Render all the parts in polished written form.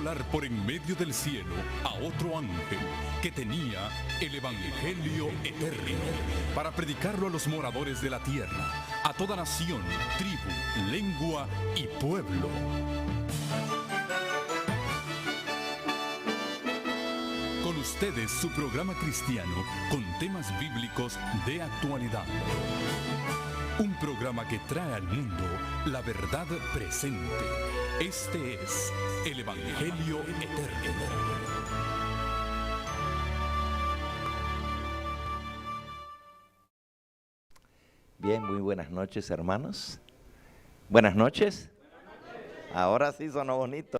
volar por en medio del cielo a otro ángel que tenía el Evangelio eterno para predicarlo a los moradores de la tierra, a toda nación, tribu, lengua y pueblo. Con ustedes su programa cristiano con temas bíblicos de actualidad. Un programa que trae al mundo la verdad presente. Este es el Evangelio Eterno. Bien, muy buenas noches, hermanos. Buenas noches. Ahora sí sonó bonito.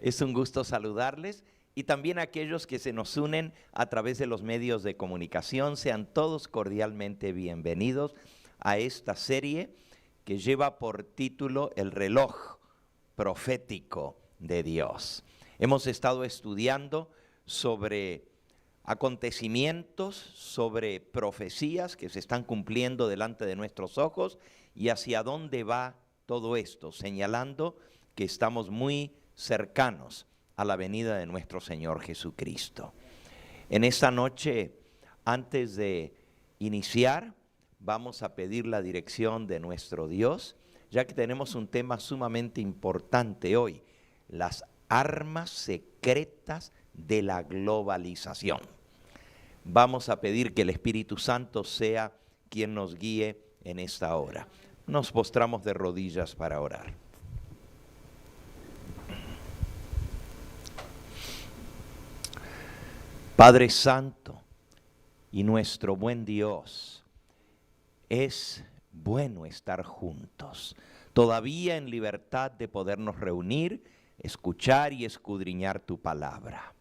Es un gusto saludarles y también a aquellos que se nos unen a través de los medios de comunicación. Sean todos cordialmente bienvenidos a esta serie que lleva por título El reloj profético de Dios. Hemos estado estudiando sobre acontecimientos, sobre profecías que se están cumpliendo delante de nuestros ojos y hacia dónde va todo esto, señalando que estamos muy cercanos a la venida de nuestro Señor Jesucristo. En esta noche, antes de iniciar, vamos a pedir la dirección de nuestro Dios, ya que tenemos un tema sumamente importante hoy, las armas secretas de la globalización. Vamos a pedir que el Espíritu Santo sea quien nos guíe en esta hora. Nos postramos de rodillas para orar. Padre Santo y nuestro buen Dios, es bueno estar juntos, todavía en libertad de podernos reunir, escuchar y escudriñar tu palabra.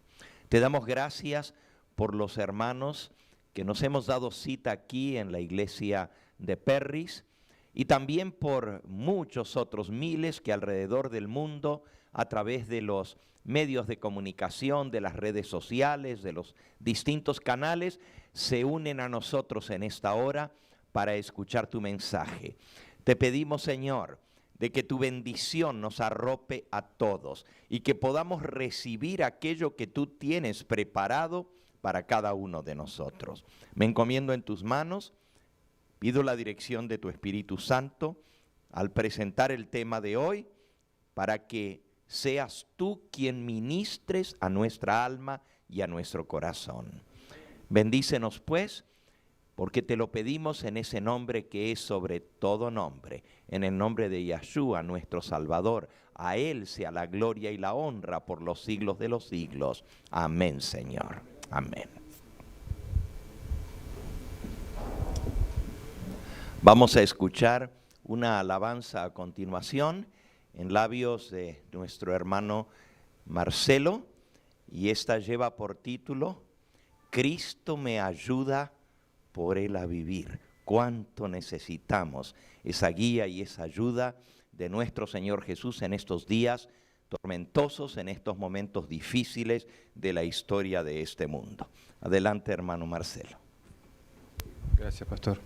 Te damos gracias por los hermanos que nos hemos dado cita aquí en la iglesia de Perris y también por muchos otros miles que alrededor del mundo, a través de los medios de comunicación, de las redes sociales, de los distintos canales, se unen a nosotros en esta hora para escuchar tu mensaje. Te pedimos, Señor, de que tu bendición nos arrope a todos y que podamos recibir aquello que tú tienes preparado para cada uno de nosotros. Me encomiendo en tus manos, pido la dirección de tu Espíritu Santo al presentar el tema de hoy, para que seas tú quien ministres a nuestra alma y a nuestro corazón. Bendícenos pues, porque te lo pedimos en ese nombre que es sobre todo nombre, en el nombre de Yahshua, nuestro Salvador. A Él sea la gloria y la honra por los siglos de los siglos. Amén, Señor. Amén. Vamos a escuchar una alabanza a continuación en labios de nuestro hermano Marcelo, y esta lleva por título Cristo me ayuda por Él a vivir. Cuánto necesitamos esa guía y esa ayuda de nuestro Señor Jesús en estos días tormentosos, en estos momentos difíciles de la historia de este mundo. Adelante, hermano Marcelo. Gracias, pastor.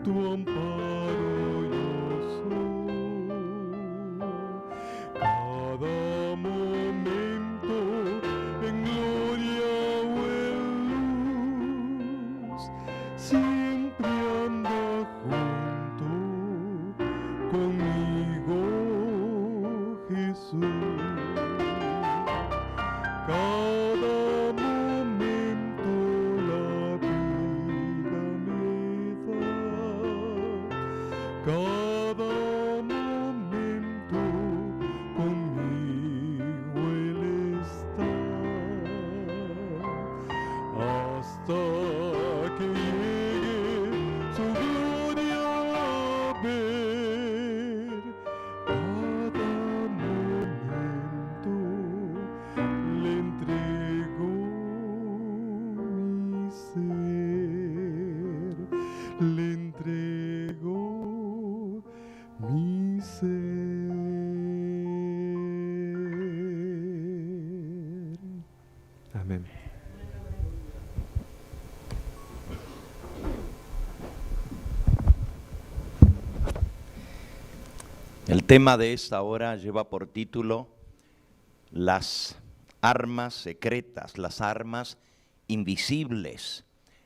tu amparo yo soy. Cada momento en gloria o en luz, siempre anda junto conmigo, Jesús. Cada momento la vida me da, cada momento conmigo Él está, hasta que llegue su gloria a ver. Cada momento le entrego mi ser, le entrego mi ser. Amén. El tema de esta hora lleva por título las armas secretas, las armas invisibles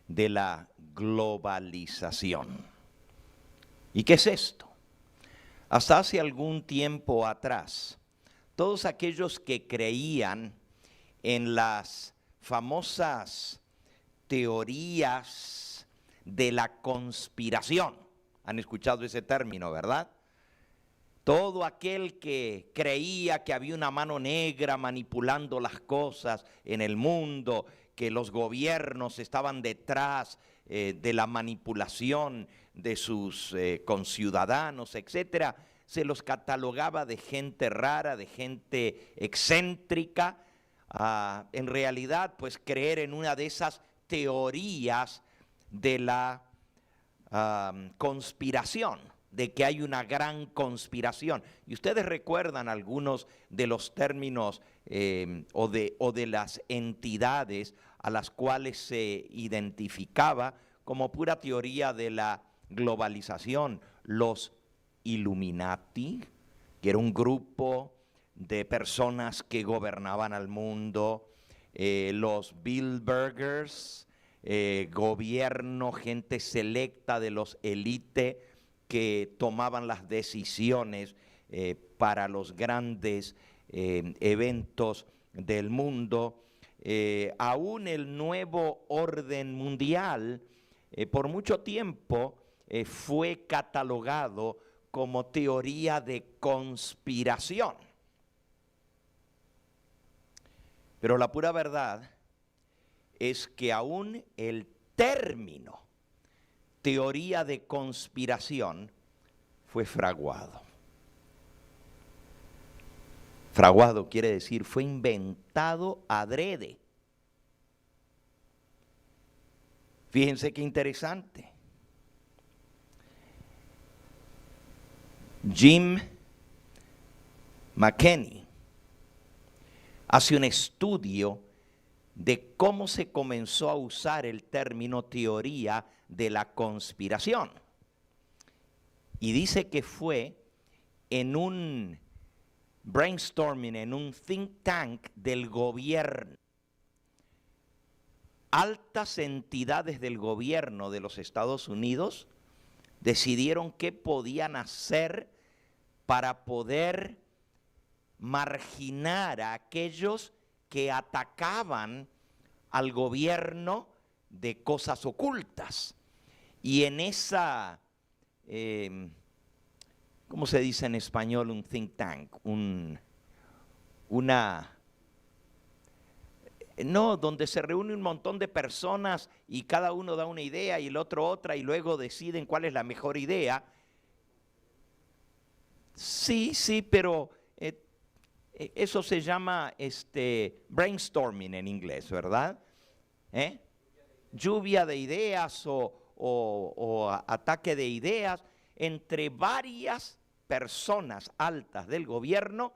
de la globalización. ¿Y qué es esto? Hasta hace algún tiempo atrás, todos aquellos que creían en las famosas teorías de la conspiración, han escuchado ese término, ¿verdad? Todo aquel que creía que había una mano negra manipulando las cosas en el mundo, que los gobiernos estaban detrás de la manipulación de sus conciudadanos, etcétera, se los catalogaba de gente rara, de gente excéntrica. En realidad, pues creer en una de esas teorías de la conspiración, de que hay una gran conspiración. Y ustedes recuerdan algunos de los términos o de las entidades a las cuales se identificaba como pura teoría de la globalización. Los Illuminati, que era un grupo de personas que gobernaban al mundo, los Bilderbergers, gobierno, gente selecta de los élites que tomaban las decisiones para los grandes eventos del mundo. Aún el nuevo orden mundial por mucho tiempo fue catalogado como teoría de conspiración. Pero la pura verdad es que aún el término teoría de conspiración fue fraguado. Fraguado quiere decir fue inventado adrede. Fíjense qué interesante. Jim McKinney hace un estudio de cómo se comenzó a usar el término teoría de la conspiración. Y dice que fue en un brainstorming, en un think tank del gobierno. Altas entidades del gobierno de los Estados Unidos decidieron qué podían hacer para poder marginar a aquellos que atacaban al gobierno de cosas ocultas. Y en esa, ¿cómo se dice en español? Un think tank, donde se reúne un montón de personas y cada uno da una idea y el otro otra y luego deciden cuál es la mejor idea. Sí, pero eso se llama brainstorming en inglés, ¿verdad? Lluvia de ideas o ataque de ideas entre varias personas altas del gobierno.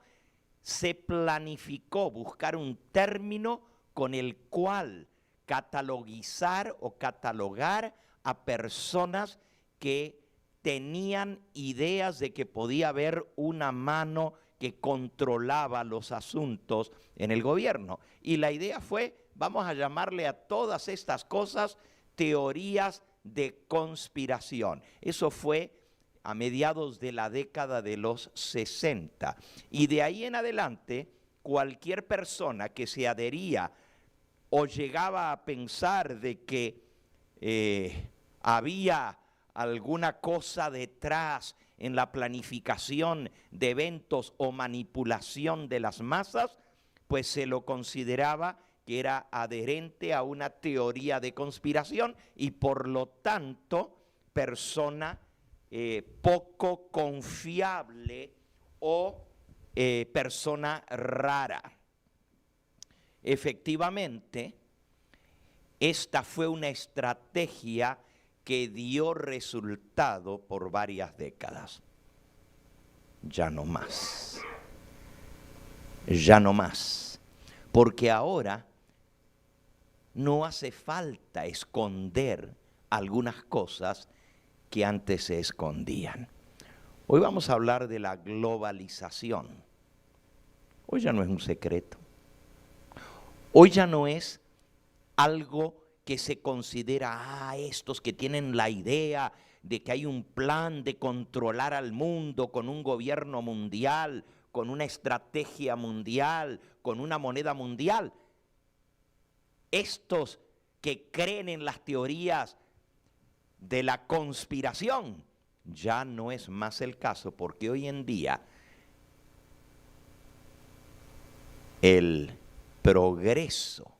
Se planificó buscar un término con el cual catalogizar o catalogar a personas que tenían ideas de que podía haber una mano que controlaba los asuntos en el gobierno. Y la idea fue, vamos a llamarle a todas estas cosas teorías de conspiración. Eso fue a mediados de la década de los 60. Y de ahí en adelante, cualquier persona que se adhería o llegaba a pensar de que había alguna cosa detrás en la planificación de eventos o manipulación de las masas, pues se lo consideraba que era adherente a una teoría de conspiración y por lo tanto persona poco confiable o persona rara. Efectivamente, esta fue una estrategia que dio resultado por varias décadas. Ya no más. Ya no más. Porque ahora no hace falta esconder algunas cosas que antes se escondían. Hoy vamos a hablar de la globalización. Hoy ya no es un secreto. Hoy ya no es algo que se considera, estos que tienen la idea de que hay un plan de controlar al mundo con un gobierno mundial, con una estrategia mundial, con una moneda mundial. Estos que creen en las teorías de la conspiración, ya no es más el caso, porque hoy en día el progreso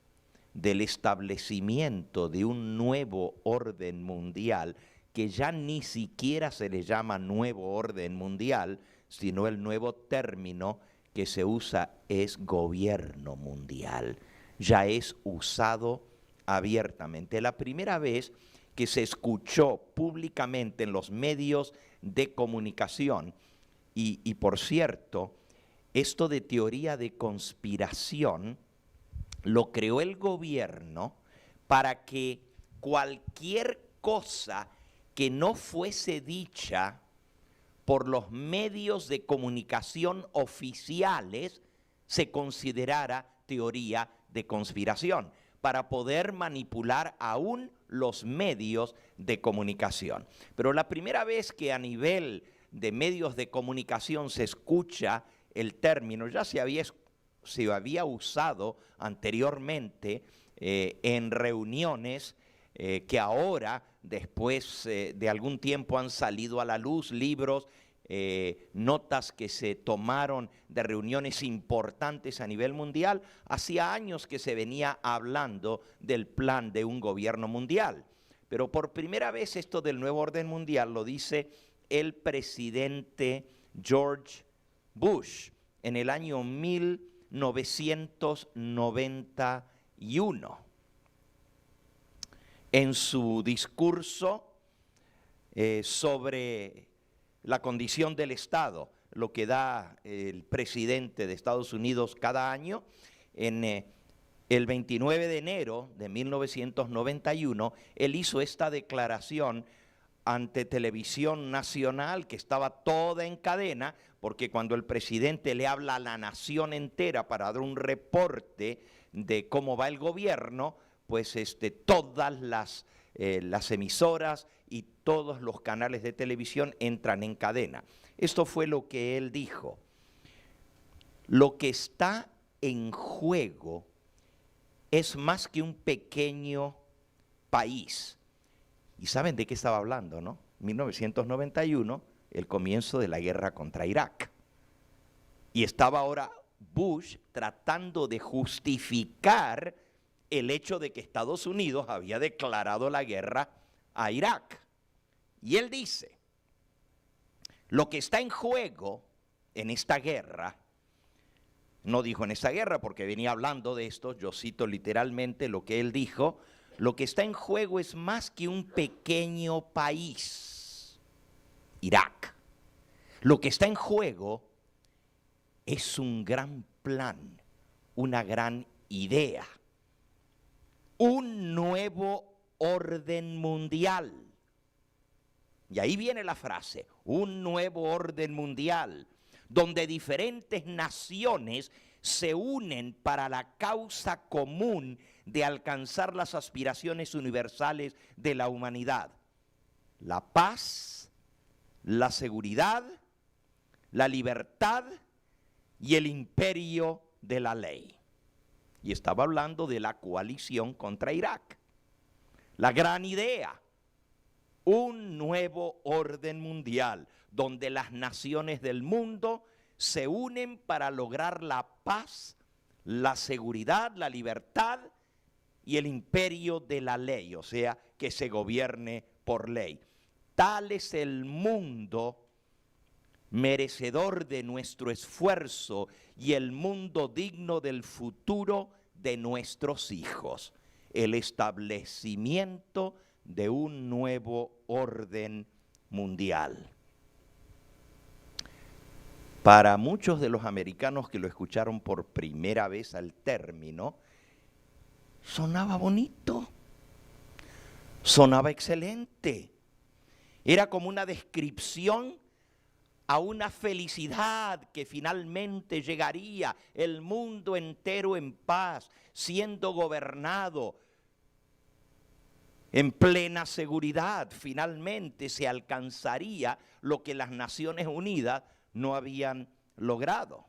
del establecimiento de un nuevo orden mundial, que ya ni siquiera se le llama nuevo orden mundial, sino el nuevo término que se usa es gobierno mundial. Ya es usado abiertamente. La primera vez que se escuchó públicamente en los medios de comunicación, y por cierto, esto de teoría de conspiración lo creó el gobierno para que cualquier cosa que no fuese dicha por los medios de comunicación oficiales se considerara teoría de conspiración, para poder manipular aún los medios de comunicación. Pero la primera vez que a nivel de medios de comunicación se escucha el término, ya se había usado anteriormente en reuniones que ahora, después de algún tiempo, han salido a la luz, libros, notas que se tomaron de reuniones importantes a nivel mundial. Hacía años que se venía hablando del plan de un gobierno mundial, pero por primera vez esto del nuevo orden mundial lo dice el presidente George Bush en el año 1991. En su discurso sobre la condición del Estado, lo que da el presidente de Estados Unidos cada año, en el 29 de enero de 1991, él hizo esta declaración ante Televisión Nacional, que estaba toda en cadena, porque cuando el presidente le habla a la nación entera para dar un reporte de cómo va el gobierno, pues todas las emisoras y todos los canales de televisión entran en cadena. Esto fue lo que él dijo. Lo que está en juego es más que un pequeño país. ¿Y saben de qué estaba hablando, no? 1991, el comienzo de la guerra contra Irak. Y estaba ahora Bush tratando de justificar el hecho de que Estados Unidos había declarado la guerra a Irak. Y él dice, lo que está en juego en esta guerra, no dijo en esta guerra porque venía hablando de esto, yo cito literalmente lo que él dijo, lo que está en juego es más que un pequeño país, Irak. Lo que está en juego es un gran plan, una gran idea, un nuevo orden mundial. y ahí viene la frase, un nuevo orden mundial, donde diferentes naciones se unen para la causa común de alcanzar las aspiraciones universales de la humanidad. La paz, la seguridad, la libertad y el imperio de la ley. Y estaba hablando de la coalición contra Irak. La gran idea, un nuevo orden mundial, donde las naciones del mundo se unen para lograr la paz, la seguridad, la libertad y el imperio de la ley, o sea, que se gobierne por ley. Tal es el mundo merecedor de nuestro esfuerzo y el mundo digno del futuro de nuestros hijos. El establecimiento de un nuevo orden mundial. Para muchos de los americanos que lo escucharon por primera vez al término, sonaba bonito, sonaba excelente. Era como una descripción a una felicidad que finalmente llegaría, el mundo entero en paz, siendo gobernado en plena seguridad. Finalmente se alcanzaría lo que las Naciones Unidas no habían logrado.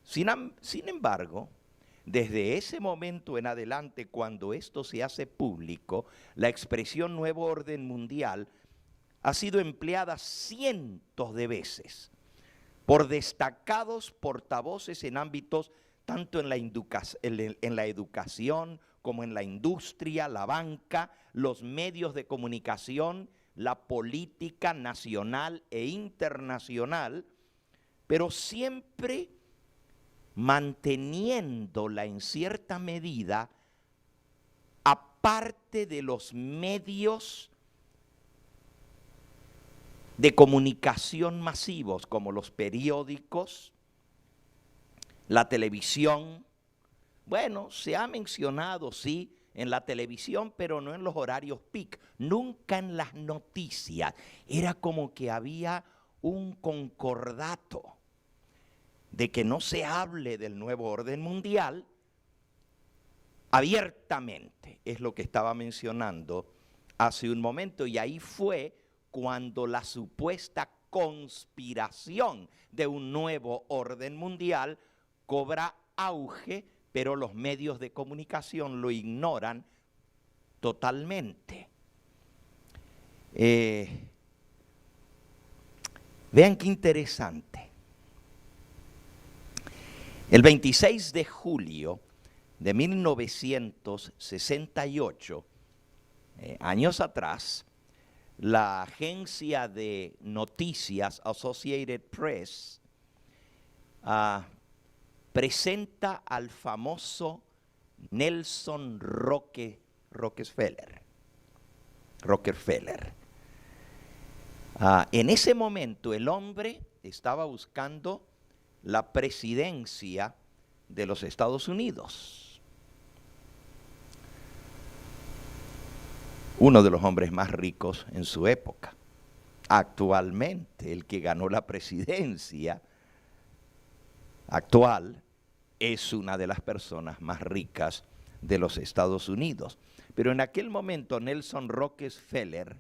Sin embargo, desde ese momento en adelante, cuando esto se hace público, la expresión nuevo orden mundial ha sido empleada cientos de veces por destacados portavoces en ámbitos tanto en la educación como en la industria, la banca, los medios de comunicación, la política nacional e internacional, pero siempre manteniéndola en cierta medida aparte de los medios de comunicación masivos como los periódicos, la televisión. Bueno, se ha mencionado, sí, en la televisión, pero no en los horarios peak, nunca en las noticias. Era como que había un concordato de que no se hable del nuevo orden mundial abiertamente. Es lo que estaba mencionando hace un momento, y ahí fue cuando la supuesta conspiración de un nuevo orden mundial cobra auge, pero los medios de comunicación lo ignoran totalmente. Vean qué interesante. El 26 de julio de 1968, años atrás, la agencia de noticias Associated Press presenta al famoso Nelson Rockefeller. En ese momento el hombre estaba buscando la presidencia de los Estados Unidos. Uno de los hombres más ricos en su época. Actualmente, el que ganó la presidencia actual es una de las personas más ricas de los Estados Unidos. Pero en aquel momento Nelson Rockefeller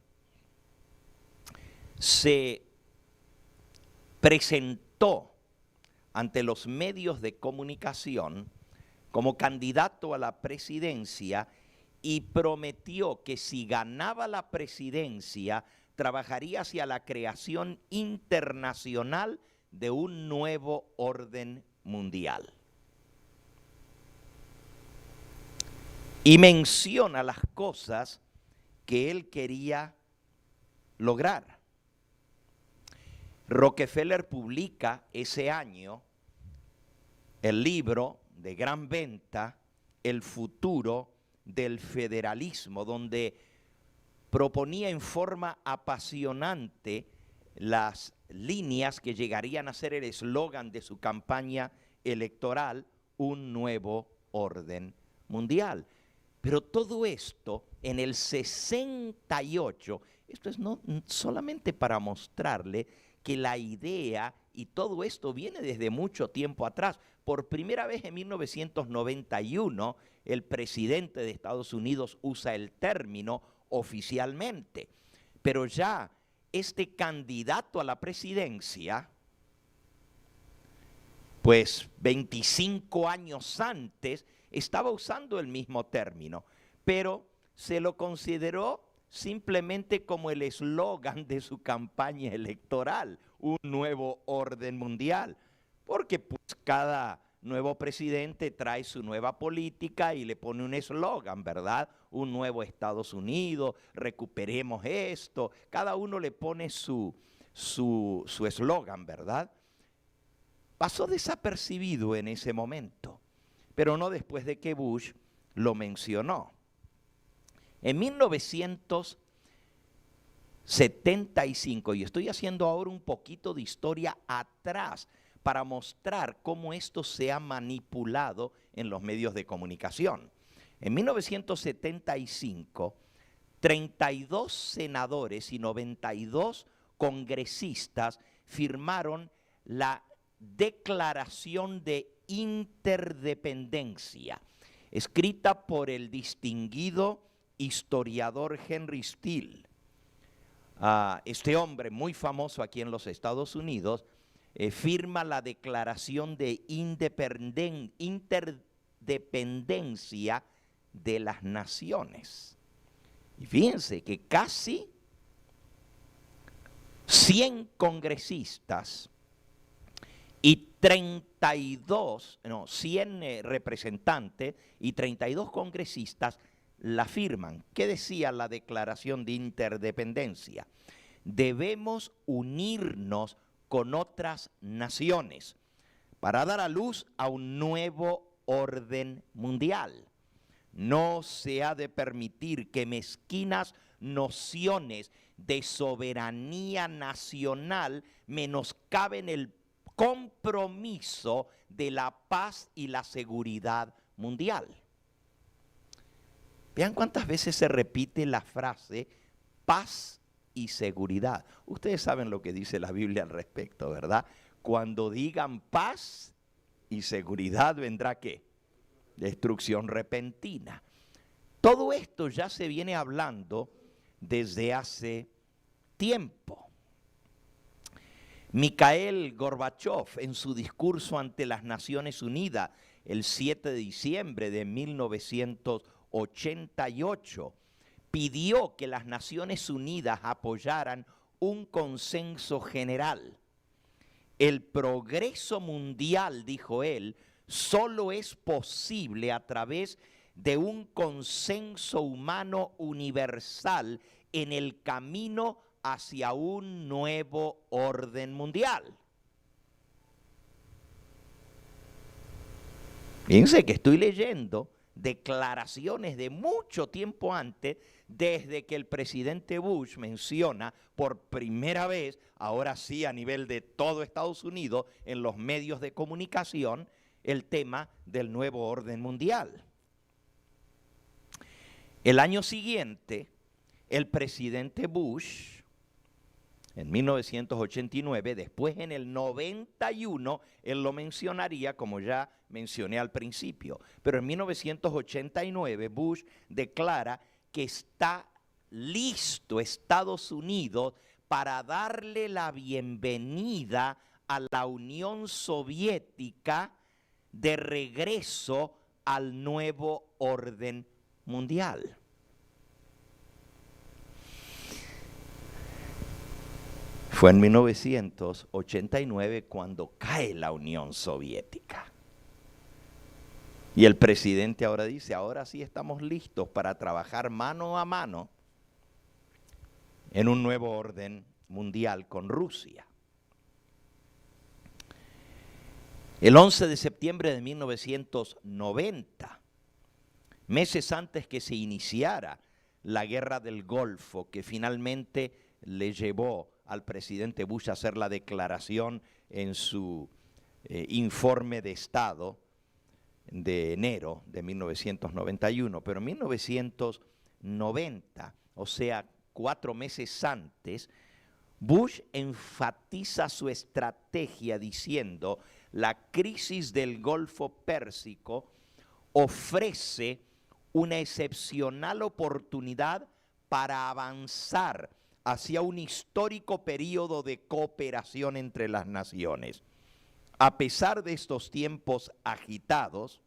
se presentó ante los medios de comunicación como candidato a la presidencia y prometió que si ganaba la presidencia trabajaría hacia la creación internacional de un nuevo orden mundial. Y menciona las cosas que él quería lograr. Rockefeller publica ese año el libro de gran venta, El futuro del federalismo, donde proponía en forma apasionante las líneas que llegarían a ser el eslogan de su campaña electoral, un nuevo orden mundial. Pero todo esto en el 68 Esto es no solamente para mostrarle que la idea y todo esto viene desde mucho tiempo atrás. Por primera vez en 1991, el presidente de Estados Unidos usa el término oficialmente. Pero ya este candidato a la presidencia, pues 25 años antes, estaba usando el mismo término, pero se lo consideró simplemente como el eslogan de su campaña electoral, un nuevo orden mundial, porque pues cada nuevo presidente trae su nueva política y le pone un eslogan, ¿verdad? Un nuevo Estados Unidos, recuperemos esto, cada uno le pone su eslogan, ¿verdad? Pasó desapercibido en ese momento, pero no después de que Bush lo mencionó. En 1975, y estoy haciendo ahora un poquito de historia atrás para mostrar cómo esto se ha manipulado en los medios de comunicación. En 1975, 32 senadores y 92 congresistas firmaron la Declaración de Interdependencia, escrita por el distinguido historiador Henry Steele. Este hombre muy famoso aquí en los Estados Unidos firma la Declaración de Interdependencia de las Naciones. Y fíjense que casi 100 congresistas y 100 representantes y 32 congresistas la firman. ¿Qué decía la Declaración de Interdependencia? Debemos unirnos con otras naciones para dar a luz a un nuevo orden mundial. No se ha de permitir que mezquinas nociones de soberanía nacional menoscaben el compromiso de la paz y la seguridad mundial. Vean cuántas veces se repite la frase paz y seguridad. Ustedes saben lo que dice la Biblia al respecto, ¿verdad? Cuando digan paz y seguridad, ¿vendrá qué? Destrucción repentina. Todo esto ya se viene hablando desde hace tiempo. Mikhail Gorbachev, en su discurso ante las Naciones Unidas el 7 de diciembre de 1988, pidió que las Naciones Unidas apoyaran un consenso general. El progreso mundial, dijo él, solo es posible a través de un consenso humano universal en el camino hacia un nuevo orden mundial. Fíjense que estoy leyendo declaraciones de mucho tiempo antes, desde que el presidente Bush menciona por primera vez, ahora sí a nivel de todo Estados Unidos, en los medios de comunicación, el tema del nuevo orden mundial. El año siguiente, el presidente Bush, en 1989, después en el 91, él lo mencionaría, como ya mencioné al principio, pero en 1989 Bush declara que está listo Estados Unidos para darle la bienvenida a la Unión Soviética de regreso al nuevo orden mundial. Fue en 1989 cuando cae la Unión Soviética. Y el presidente ahora dice, ahora sí estamos listos para trabajar mano a mano en un nuevo orden mundial con Rusia. El 11 de septiembre de 1990, meses antes que se iniciara la guerra del Golfo, que finalmente le llevó al presidente Bush a hacer la declaración en su informe de Estado de enero de 1991, pero en 1990, o sea, 4 meses antes, Bush enfatiza su estrategia diciendo: la crisis del Golfo Pérsico ofrece una excepcional oportunidad para avanzar hacia un histórico periodo de cooperación entre las naciones. A pesar de estos tiempos agitados,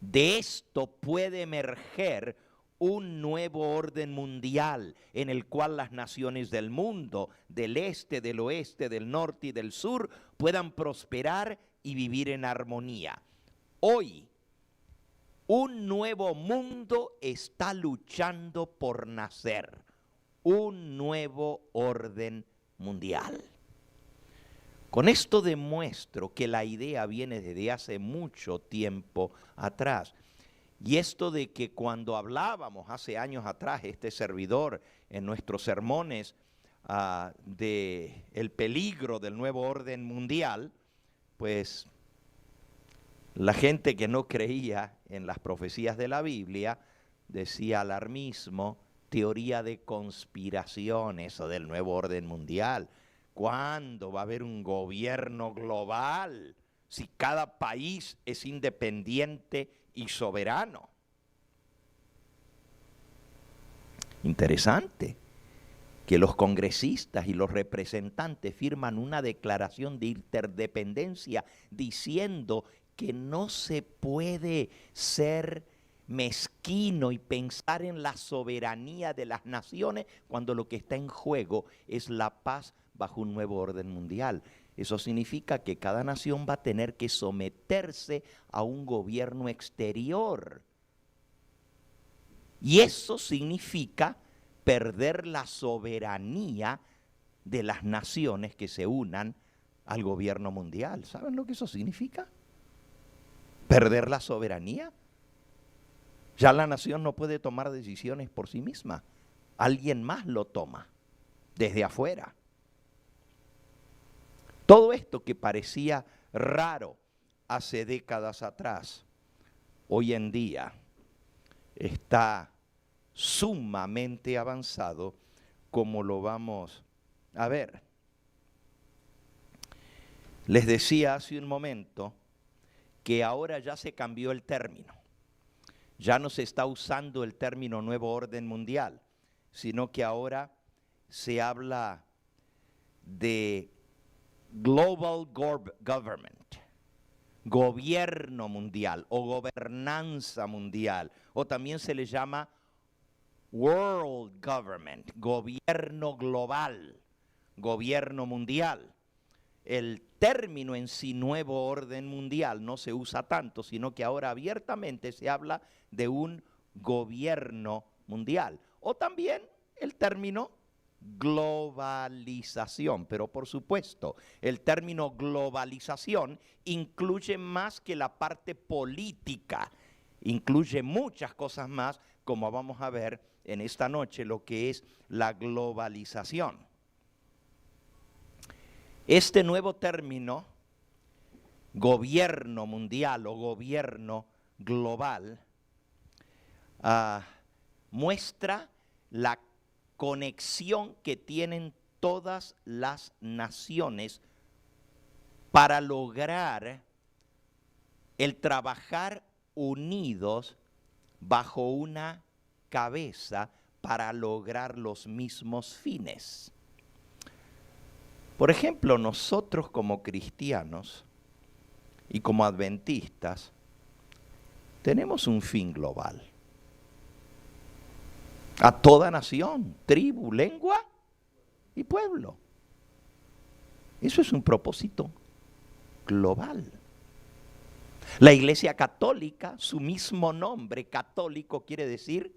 de esto puede emerger un nuevo orden mundial en el cual las naciones del mundo, del este, del oeste, del norte y del sur, puedan prosperar y vivir en armonía. Hoy, un nuevo mundo está luchando por nacer, un nuevo orden mundial. Con esto demuestro que la idea viene desde hace mucho tiempo atrás. Y esto de que cuando hablábamos hace años atrás, este servidor, en nuestros sermones de el peligro del nuevo orden mundial, pues la gente que no creía en las profecías de la Biblia decía alarmismo, teoría de conspiración, eso del nuevo orden mundial. ¿Cuándo va a haber un gobierno global si cada país es independiente y soberano? Interesante que los congresistas y los representantes firman una declaración de interdependencia diciendo que no se puede ser mezquino y pensar en la soberanía de las naciones cuando lo que está en juego es la paz bajo un nuevo orden mundial. Eso significa que cada nación va a tener que someterse a un gobierno exterior. Y eso significa perder la soberanía de las naciones que se unan al gobierno mundial. ¿Saben lo que eso significa? Perder la soberanía. Ya la nación no puede tomar decisiones por sí misma. Alguien más lo toma desde afuera. Todo esto que parecía raro hace décadas atrás, hoy en día está sumamente avanzado, como lo vamos a ver. Les decía hace un momento que ahora ya se cambió el término. Ya no se está usando el término nuevo orden mundial, sino que ahora se habla de global government, gobierno mundial o gobernanza mundial, o también se le llama world government, gobierno global, gobierno mundial. El término en sí, nuevo orden mundial, no se usa tanto, sino que ahora abiertamente se habla de un gobierno mundial. O también el término globalización, pero por supuesto, el término globalización incluye más que la parte política, incluye muchas cosas más, como vamos a ver en esta noche, lo que es la globalización. Este nuevo término, gobierno mundial o gobierno global, muestra la conexión que tienen todas las naciones para lograr el trabajar unidos bajo una cabeza para lograr los mismos fines. Por ejemplo, nosotros como cristianos y como adventistas tenemos un fin global. A toda nación, tribu, lengua y pueblo. Eso es un propósito global. La Iglesia Católica, su mismo nombre, católico, quiere decir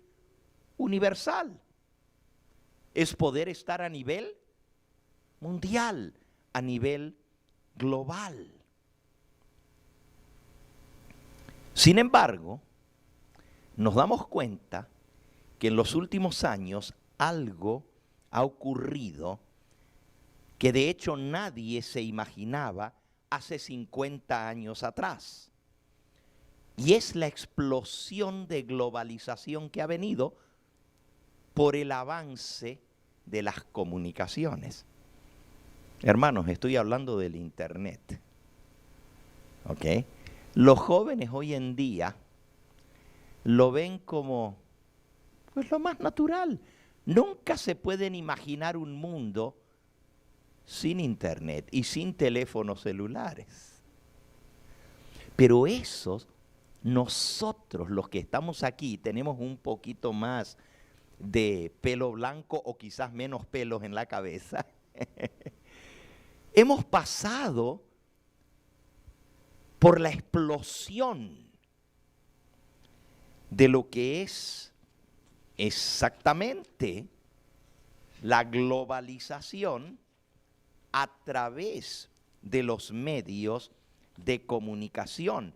universal. Es poder estar a nivel mundial, a nivel global. Sin embargo, nos damos cuenta que en los últimos años algo ha ocurrido que de hecho nadie se imaginaba hace 50 años atrás. Y es la explosión de globalización que ha venido por el avance de las comunicaciones. Hermanos, estoy hablando del Internet. ¿Ok? Los jóvenes hoy en día lo ven como pues lo más natural. Nunca se pueden imaginar un mundo sin Internet y sin teléfonos celulares. Pero esos, nosotros los que estamos aquí, tenemos un poquito más de pelo blanco o quizás menos pelos en la cabeza. Hemos pasado por la explosión de lo que es exactamente la globalización a través de los medios de comunicación,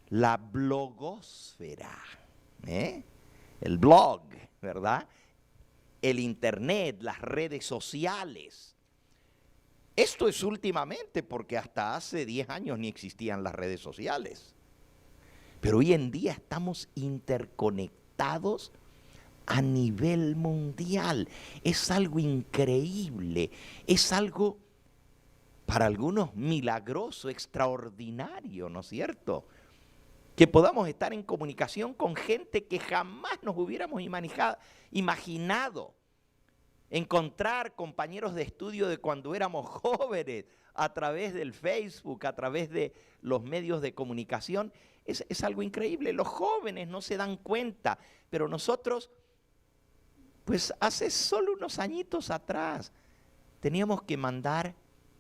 la blogosfera, el blog, ¿verdad? El Internet, las redes sociales. Esto es últimamente porque hasta hace 10 años ni existían las redes sociales. Pero hoy en día estamos interconectados a nivel mundial. Es algo increíble, es algo para algunos milagroso, extraordinario, ¿no es cierto? Que podamos estar en comunicación con gente que jamás nos hubiéramos imaginado. Encontrar compañeros de estudio de cuando éramos jóvenes a través del Facebook, a través de los medios de comunicación, es algo increíble. Los jóvenes no se dan cuenta, pero nosotros, pues hace solo unos añitos atrás, teníamos que mandar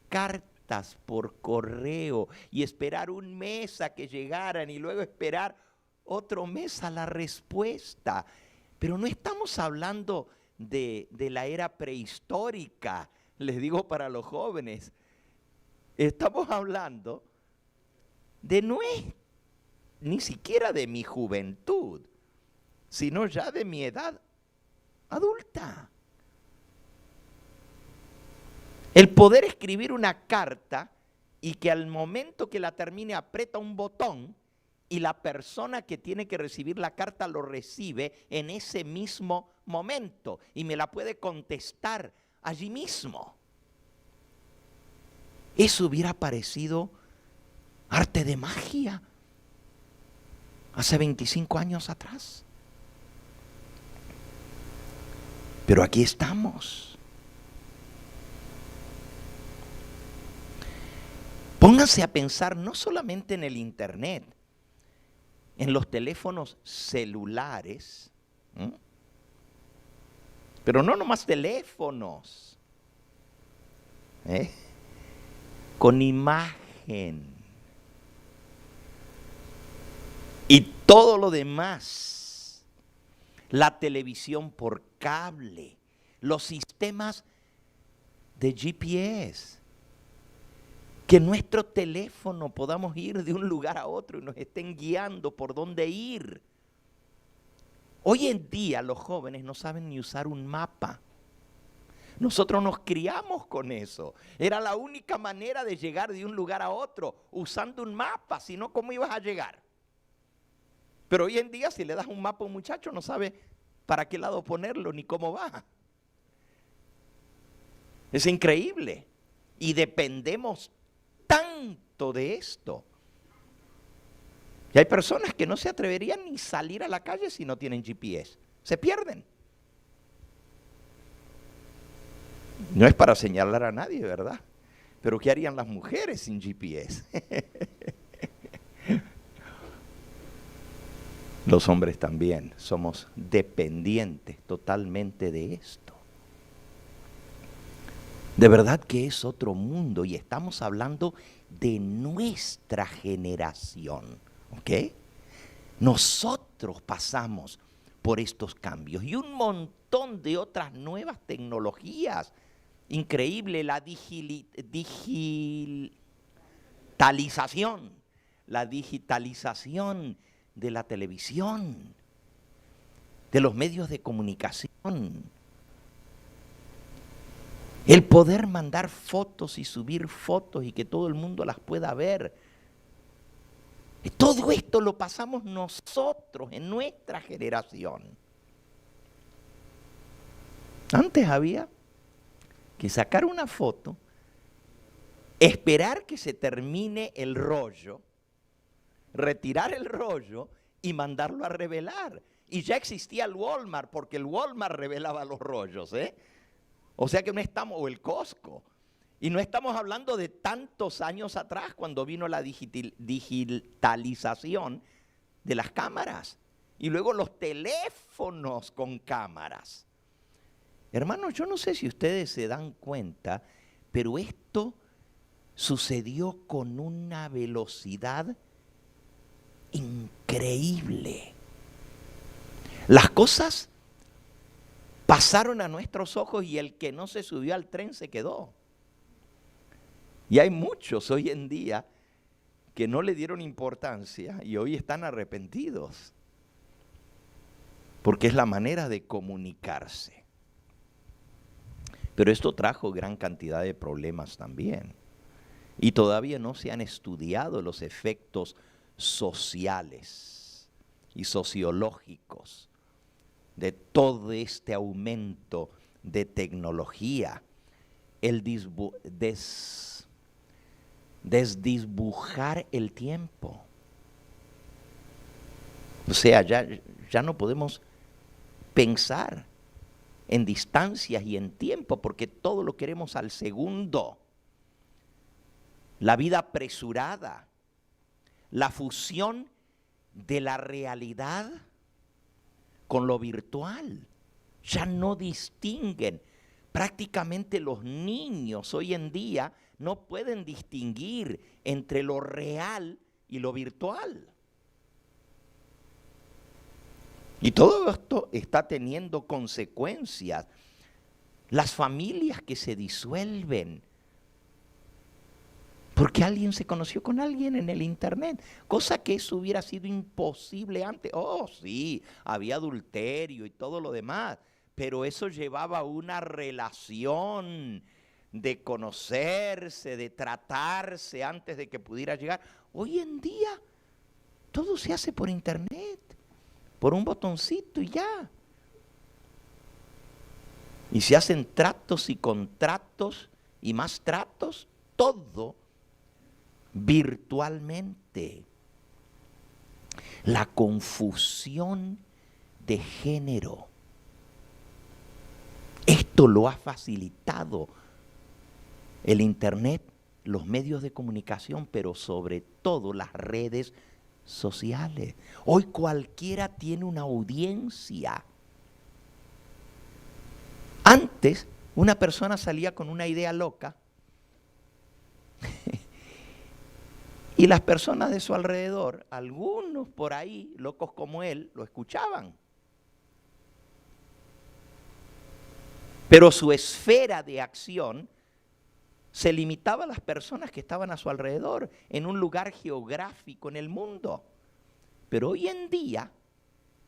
cartas por correo y esperar un mes a que llegaran y luego esperar otro mes a la respuesta. Pero no estamos hablando de la era prehistórica, les digo para los jóvenes. Estamos hablando de ni siquiera de mi juventud, sino ya de mi edad adulta. El poder escribir una carta y que al momento que la termine aprieta un botón y la persona que tiene que recibir la carta lo recibe en ese mismo momento y me la puede contestar allí mismo. Eso hubiera parecido arte de magia hace 25 años atrás. Pero aquí estamos. Pónganse a pensar no solamente en el Internet, en los teléfonos celulares, pero no nomás teléfonos, con imagen y todo lo demás, la televisión por cable, los sistemas de GPS, que en nuestro teléfono podamos ir de un lugar a otro y nos estén guiando por dónde ir. Hoy en día los jóvenes no saben ni usar un mapa. Nosotros nos criamos con eso. Era la única manera de llegar de un lugar a otro, usando un mapa, si no, ¿cómo ibas a llegar? Pero hoy en día si le das un mapa a un muchacho no sabe para qué lado ponerlo ni cómo va. Es increíble. Y dependemos tanto de esto. Y hay personas que no se atreverían ni salir a la calle si no tienen GPS. Se pierden. No es para señalar a nadie, ¿verdad? Pero ¿qué harían las mujeres sin GPS? Los hombres también somos dependientes totalmente de esto. De verdad que es otro mundo y estamos hablando de nuestra generación, ¿ok? Nosotros pasamos por estos cambios y un montón de otras nuevas tecnologías. Increíble la digitalización de la televisión, de los medios de comunicación. El poder mandar fotos y subir fotos y que todo el mundo las pueda ver. Todo esto lo pasamos nosotros en nuestra generación. Antes había que sacar una foto, esperar que se termine el rollo, retirar el rollo y mandarlo a revelar. Y ya existía el Walmart, porque el Walmart revelaba los rollos, ¿eh? O sea que no estamos, o el Costco. Y no estamos hablando de tantos años atrás, cuando vino la digitalización de las cámaras. Y luego los teléfonos con cámaras. Hermanos, yo no sé si ustedes se dan cuenta, pero esto sucedió con una velocidad increíble. Las cosas pasaron a nuestros ojos y el que no se subió al tren se quedó. Y hay muchos hoy en día que no le dieron importancia y hoy están arrepentidos. Porque es la manera de comunicarse. Pero esto trajo gran cantidad de problemas también. Y todavía no se han estudiado los efectos sociales y sociológicos de todo este aumento de tecnología. El desdibujar el tiempo. O sea, ya no podemos pensar en distancias y en tiempo, porque todo lo queremos al segundo. La vida apresurada, la fusión de la realidad con lo virtual. Ya no distinguen. Prácticamente los niños hoy en día no pueden distinguir entre lo real y lo virtual. Y todo esto está teniendo consecuencias. Las familias que se disuelven porque alguien se conoció con alguien en el internet, cosa que eso hubiera sido imposible antes. Oh, sí, había adulterio y todo lo demás, pero eso llevaba a una relación de conocerse, de tratarse antes de que pudiera llegar. Hoy en día todo se hace por internet, por un botoncito y ya. Y se hacen tratos y contratos y más tratos, todo virtualmente. La confusión de género. Esto lo ha facilitado el internet, los medios de comunicación, pero sobre todo las redes sociales. Hoy cualquiera tiene una audiencia. Antes, una persona salía con una idea loca y las personas de su alrededor, algunos por ahí, locos como él, lo escuchaban. Pero su esfera de acción se limitaba a las personas que estaban a su alrededor, en un lugar geográfico en el mundo. Pero hoy en día,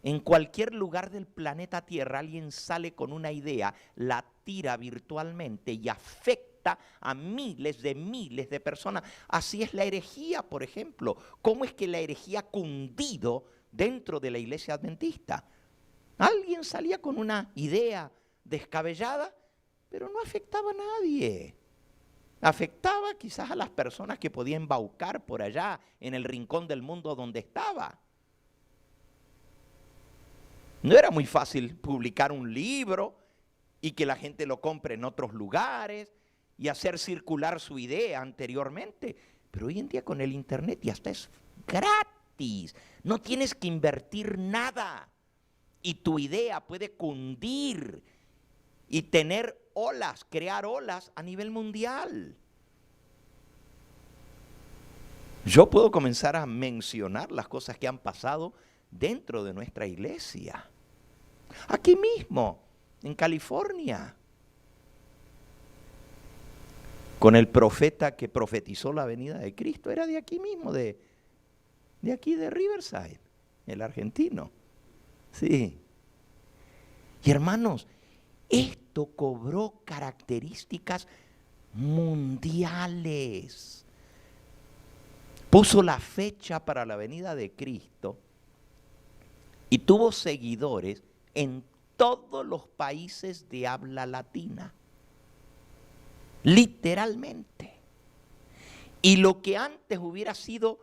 en cualquier lugar del planeta Tierra, alguien sale con una idea, la tira virtualmente y afecta a miles de personas. Así es la herejía, por ejemplo. ¿Cómo es que la herejía ha cundido dentro de la iglesia adventista? Alguien salía con una idea descabellada, pero no afectaba a nadie. Afectaba quizás a las personas que podían embaucar por allá en el rincón del mundo donde estaba. No era muy fácil publicar un libro y que la gente lo compre en otros lugares y hacer circular su idea anteriormente. Pero hoy en día con el internet y hasta es gratis. No tienes que invertir nada. Y tu idea puede cundir y tener olas, crear olas a nivel mundial. Yo puedo comenzar a mencionar las cosas que han pasado dentro de nuestra iglesia. Aquí mismo, en California, con el profeta que profetizó la venida de Cristo, era de aquí mismo, de aquí de Riverside, el argentino. Sí. Y hermanos, esto cobró características mundiales. Puso la fecha para la venida de Cristo y tuvo seguidores en todos los países de habla latina. Literalmente. Y lo que antes hubiera sido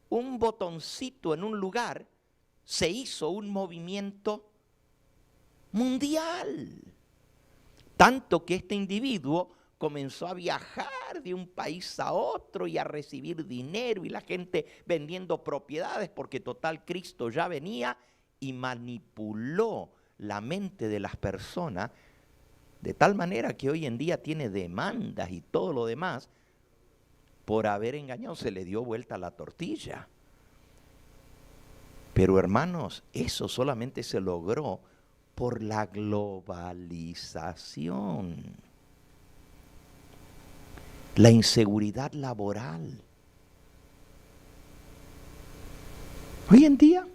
un botoncito en un lugar, se hizo un movimiento mundial. Tanto que este individuo comenzó a viajar de un país a otro y a recibir dinero y la gente vendiendo propiedades porque total Cristo ya venía y manipuló la mente de las personas de tal manera que hoy en día tiene demandas y todo lo demás por haber engañado, se le dio vuelta la tortilla. Pero hermanos, eso solamente se logró por la globalización. La inseguridad laboral. Hoy en día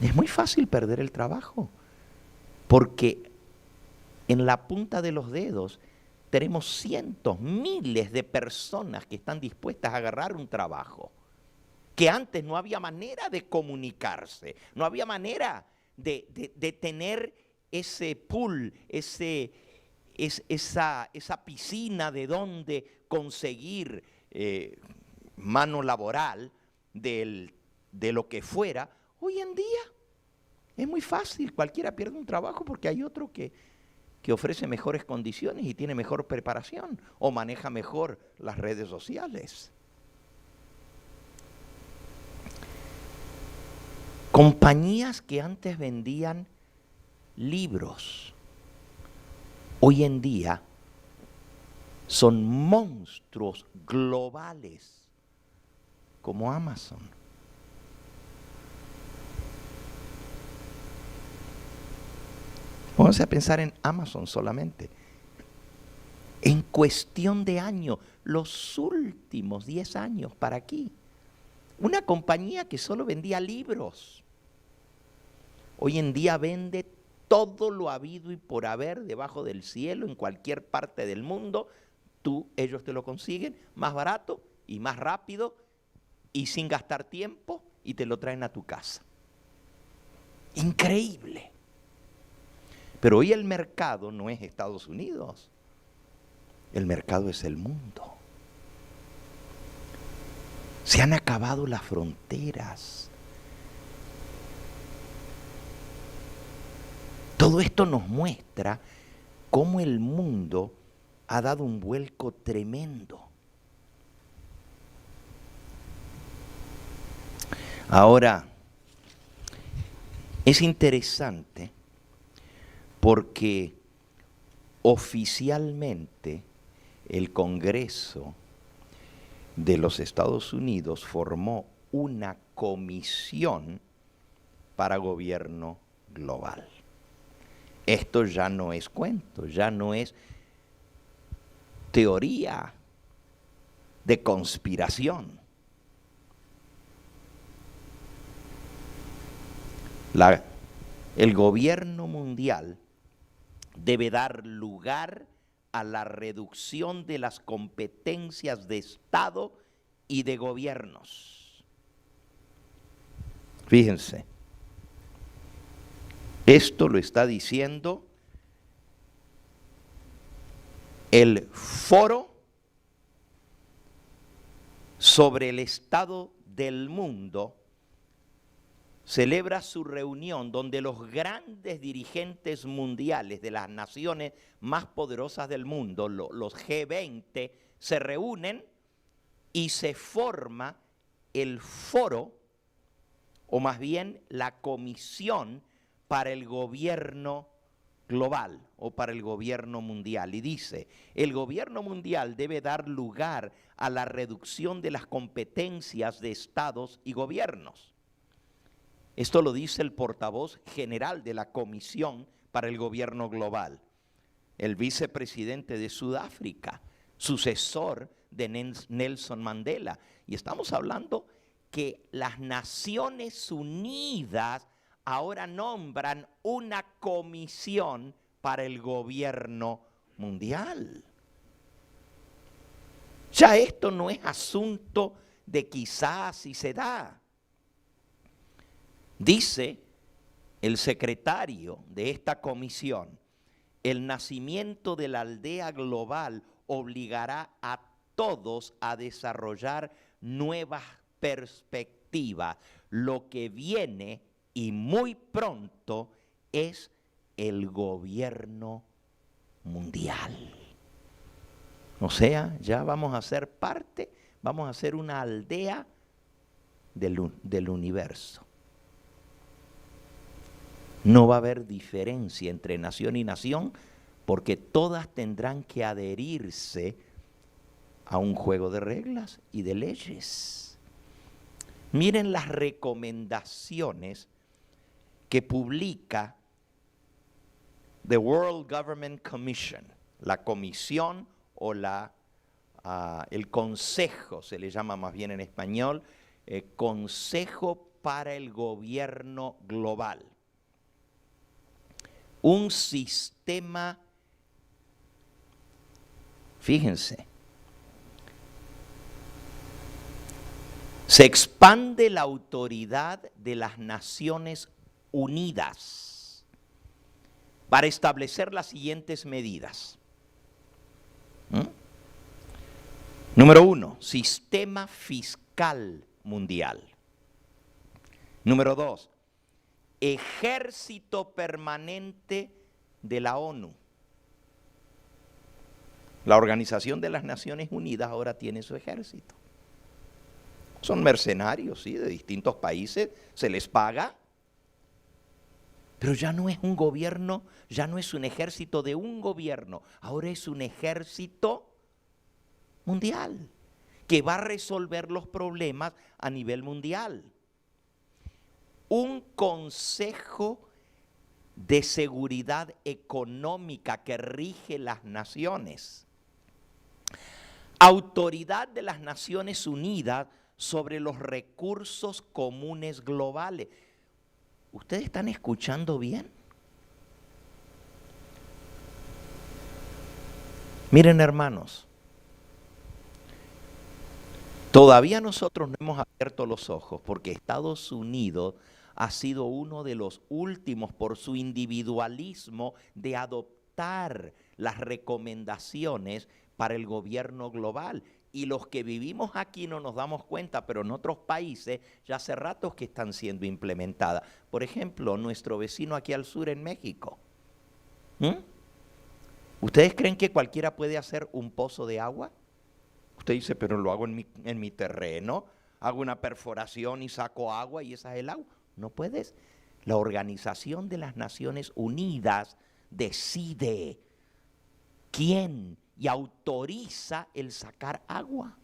es muy fácil perder el trabajo, porque en la punta de los dedos tenemos cientos, miles de personas que están dispuestas a agarrar un trabajo, que antes no había manera de comunicarse, no había manera de tener ese pool, esa piscina de donde conseguir mano laboral de lo que fuera. Hoy en día es muy fácil, cualquiera pierde un trabajo porque hay otro que ofrece mejores condiciones y tiene mejor preparación o maneja mejor las redes sociales. Compañías que antes vendían libros, hoy en día son monstruos globales como Amazon. Vamos a pensar en Amazon solamente. En cuestión de años, los últimos 10 años para aquí, una compañía que solo vendía libros, hoy en día vende todo lo habido y por haber debajo del cielo, en cualquier parte del mundo. Ellos te lo consiguen más barato y más rápido y sin gastar tiempo y te lo traen a tu casa. Increíble. Pero hoy el mercado no es Estados Unidos, el mercado es el mundo. Se han acabado las fronteras. Todo esto nos muestra cómo el mundo ha dado un vuelco tremendo. Ahora, es interesante porque oficialmente el Congreso de los Estados Unidos formó una comisión para gobierno global. Esto ya no es cuento, ya no es teoría de conspiración. El gobierno mundial debe dar lugar a la reducción de las competencias de Estado y de gobiernos. Fíjense, esto lo está diciendo el Foro sobre el Estado del Mundo. Celebra su reunión donde los grandes dirigentes mundiales de las naciones más poderosas del mundo, los G20, se reúnen y se forma el foro, o más bien la comisión para el gobierno global o para el gobierno mundial. Y dice, el gobierno mundial debe dar lugar a la reducción de las competencias de estados y gobiernos. Esto lo dice el portavoz general de la Comisión para el Gobierno Global, el vicepresidente de Sudáfrica, sucesor de Nelson Mandela. Y estamos hablando que las Naciones Unidas ahora nombran una comisión para el gobierno mundial. Ya esto no es asunto de quizás si se da. Dice el secretario de esta comisión, el nacimiento de la aldea global obligará a todos a desarrollar nuevas perspectivas. Lo que viene y muy pronto es el gobierno mundial. O sea, ya vamos a ser parte, vamos a ser una aldea del universo. No va a haber diferencia entre nación y nación porque todas tendrán que adherirse a un juego de reglas y de leyes. Miren las recomendaciones que publica The World Government Commission, la comisión o el consejo, se le llama más bien en español, Consejo para el Gobierno Global. Un sistema, fíjense, se expande la autoridad de las Naciones Unidas para establecer las siguientes medidas. Número 1, sistema fiscal mundial. Número 2, ejército permanente de la ONU. La Organización de las Naciones Unidas ahora tiene su ejército. Son mercenarios, sí, de distintos países, se les paga. Pero ya no es un gobierno, ya no es un ejército de un gobierno, ahora es un ejército mundial que va a resolver los problemas a nivel mundial. Un consejo de seguridad económica que rige las naciones. Autoridad de las Naciones Unidas sobre los recursos comunes globales. ¿Ustedes están escuchando bien? Miren, hermanos, todavía nosotros no hemos abierto los ojos porque Estados Unidos ha sido uno de los últimos por su individualismo de adoptar las recomendaciones para el gobierno global. Y los que vivimos aquí no nos damos cuenta, pero en otros países ya hace ratos que están siendo implementadas. Por ejemplo, nuestro vecino aquí al sur en México. ¿Ustedes creen que cualquiera puede hacer un pozo de agua? Usted dice, pero lo hago en mi terreno, hago una perforación y saco agua y esa es el agua. No puedes. La Organización de las Naciones Unidas decide quién y autoriza el sacar agua.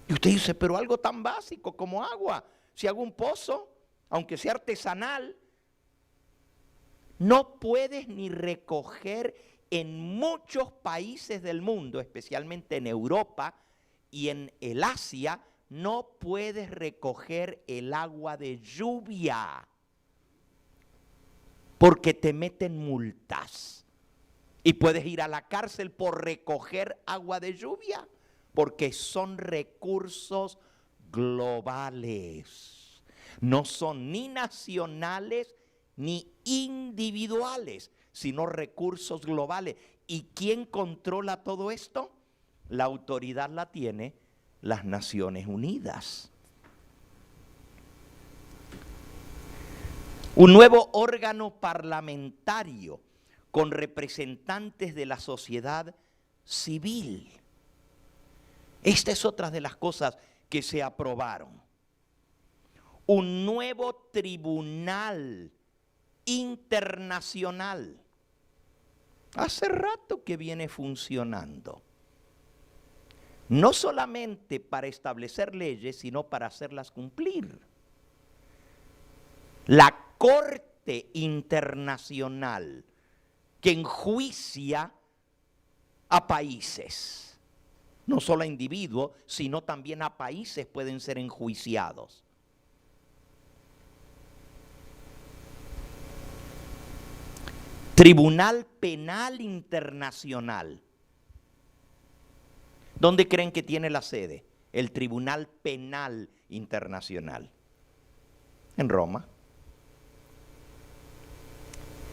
Y usted dice, pero algo tan básico como agua, si hago un pozo, aunque sea artesanal, no puedes ni recoger en muchos países del mundo, especialmente en Europa y en el Asia, no puedes recoger el agua de lluvia porque te meten multas. Y puedes ir a la cárcel por recoger agua de lluvia, porque son recursos globales. No son ni nacionales ni individuales, sino recursos globales. ¿Y quién controla todo esto? La autoridad la tiene las Naciones Unidas. Un nuevo órgano parlamentario con representantes de la sociedad civil. Esta es otra de las cosas que se aprobaron. Un nuevo tribunal internacional. Hace rato que viene funcionando. No solamente para establecer leyes, sino para hacerlas cumplir. La Corte Internacional que enjuicia a países, no solo a individuos, sino también a países pueden ser enjuiciados. Tribunal Penal Internacional. ¿Dónde creen que tiene la sede? El Tribunal Penal Internacional. En Roma.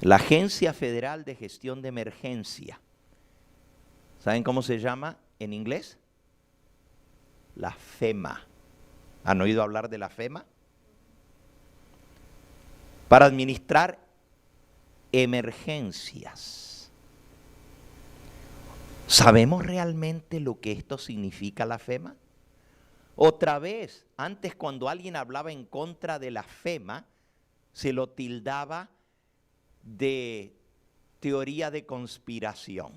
La Agencia Federal de Gestión de Emergencia. ¿Saben cómo se llama en inglés? La FEMA. ¿Han oído hablar de la FEMA? Para administrar emergencias. ¿Sabemos realmente lo que esto significa la FEMA? Otra vez, antes cuando alguien hablaba en contra de la FEMA, se lo tildaba de teoría de conspiración.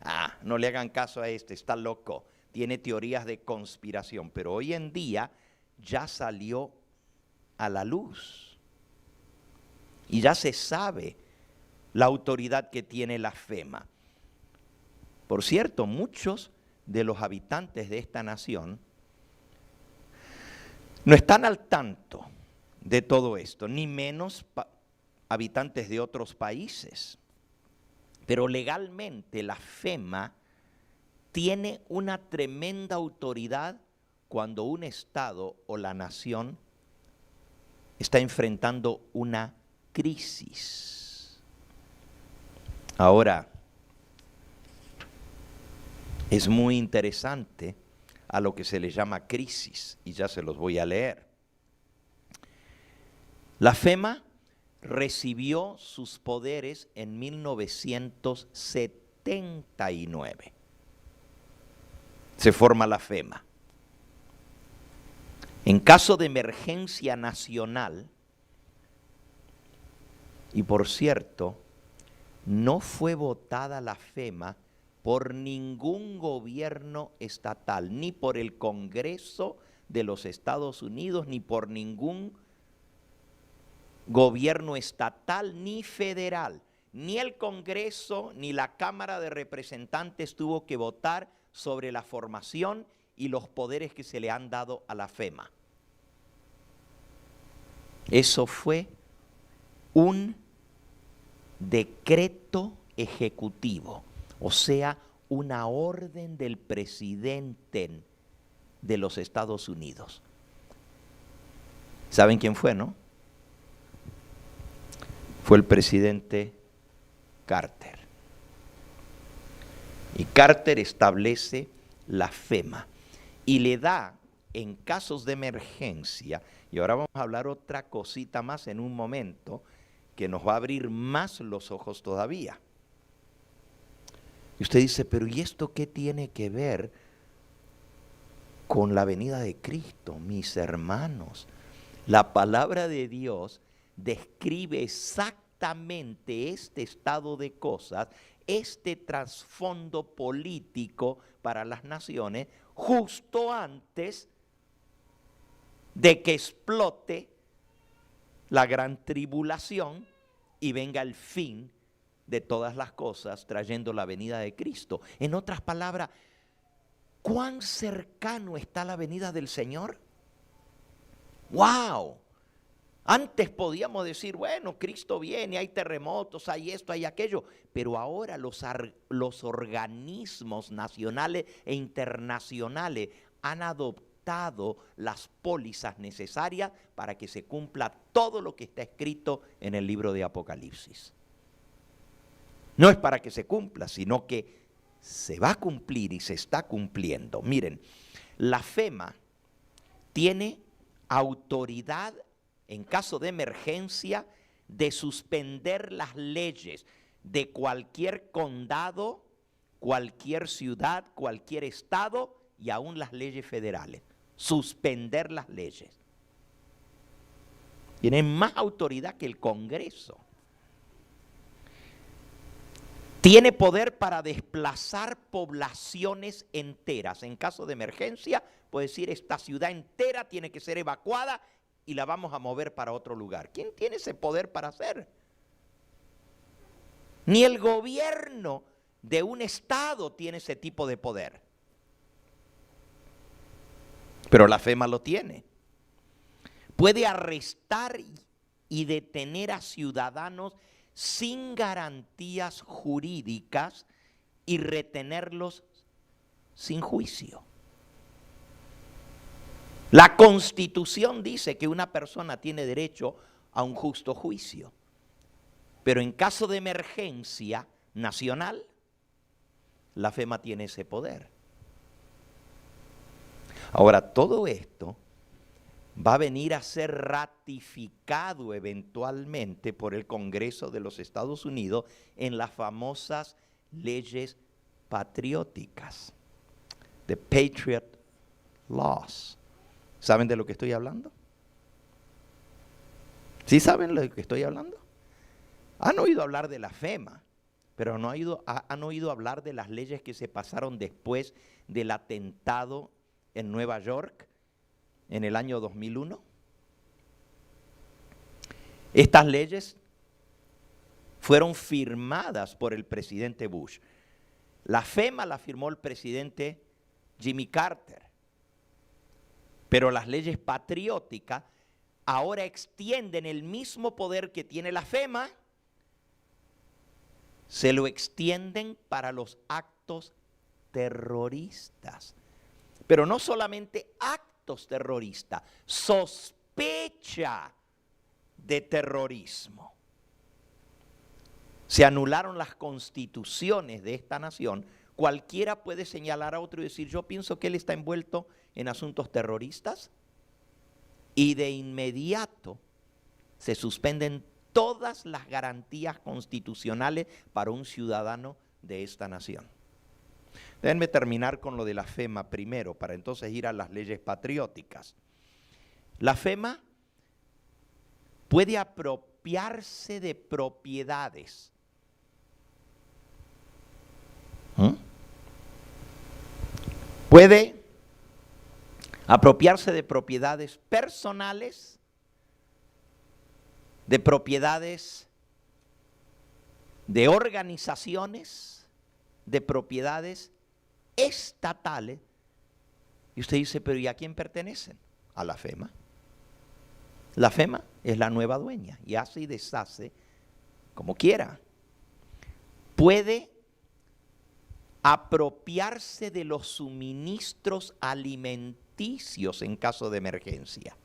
Ah, no le hagan caso a este, está loco, tiene teorías de conspiración. Pero hoy en día ya salió a la luz y ya se sabe la autoridad que tiene la FEMA. Por cierto, muchos de los habitantes de esta nación no están al tanto de todo esto, ni menos habitantes de otros países. Pero legalmente la FEMA tiene una tremenda autoridad cuando un estado o la nación está enfrentando una crisis. Ahora, es muy interesante a lo que se le llama crisis, y ya se los voy a leer. La FEMA recibió sus poderes en 1979. Se forma la FEMA. En caso de emergencia nacional, y por cierto, no fue votada la FEMA por ningún gobierno estatal, ni por el Congreso de los Estados Unidos, ni por ningún gobierno estatal ni federal. Ni el Congreso ni la Cámara de Representantes tuvo que votar sobre la formación y los poderes que se le han dado a la FEMA. Eso fue un decreto ejecutivo, o sea, una orden del presidente de los Estados Unidos. ¿Saben quién fue, no? Fue el presidente Carter. Y Carter establece la FEMA y le da, en casos de emergencia, y ahora vamos a hablar otra cosita más en un momento que nos va a abrir más los ojos todavía. Y usted dice, pero ¿y esto qué tiene que ver con la venida de Cristo? Mis hermanos, la palabra de Dios describe exactamente este estado de cosas, este trasfondo político para las naciones, justo antes de que explote la gran tribulación y venga el fin de todas las cosas, trayendo la venida de Cristo. En otras palabras, ¿cuán cercano está la venida del Señor? ¡Wow! Antes podíamos decir, bueno, Cristo viene, hay terremotos, hay esto, hay aquello, pero ahora los organismos nacionales e internacionales han adoptado las pólizas necesarias para que se cumpla todo lo que está escrito en el libro de Apocalipsis. No es para que se cumpla, sino que se va a cumplir y se está cumpliendo. Miren, la FEMA tiene autoridad en caso de emergencia de suspender las leyes de cualquier condado, cualquier ciudad, cualquier estado y aún las leyes federales. Suspender las leyes. Tienen más autoridad que el Congreso. Tiene poder para desplazar poblaciones enteras. En caso de emergencia, puede decir, esta ciudad entera tiene que ser evacuada y la vamos a mover para otro lugar. ¿Quién tiene ese poder para hacer? Ni el gobierno de un estado tiene ese tipo de poder. Pero la FEMA lo tiene. Puede arrestar y detener a ciudadanos sin garantías jurídicas y retenerlos sin juicio. La Constitución dice que una persona tiene derecho a un justo juicio. Pero en caso de emergencia nacional, la FEMA tiene ese poder. Ahora, todo esto va a venir a ser ratificado eventualmente por el Congreso de los Estados Unidos en las famosas leyes patrióticas, the Patriot Laws. ¿Saben de lo que estoy hablando? ¿Sí saben de lo que estoy hablando? Han oído hablar de la FEMA, pero no han oído hablar de las leyes que se pasaron después del atentado en Nueva York en el año 2001. Estas leyes fueron firmadas por el presidente Bush. La FEMA la firmó el presidente Jimmy Carter, pero las leyes patrióticas ahora extienden el mismo poder que tiene la FEMA, se lo extienden para los actos terroristas. Pero no solamente actos terroristas, sospecha de terrorismo. Se anularon las constituciones de esta nación. Cualquiera puede señalar a otro y decir, yo pienso que él está envuelto en asuntos terroristas, y de inmediato se suspenden todas las garantías constitucionales para un ciudadano de esta nación. Déjenme terminar con lo de la FEMA primero, para entonces ir a las leyes patrióticas. La FEMA puede apropiarse de propiedades. Puede apropiarse de propiedades personales, de propiedades de organizaciones, de propiedades estatales. Y usted dice, pero ¿y a quién pertenecen? A la FEMA. La FEMA es la nueva dueña y hace y deshace como quiera. Puede apropiarse de los suministros alimenticios en caso de emergencia.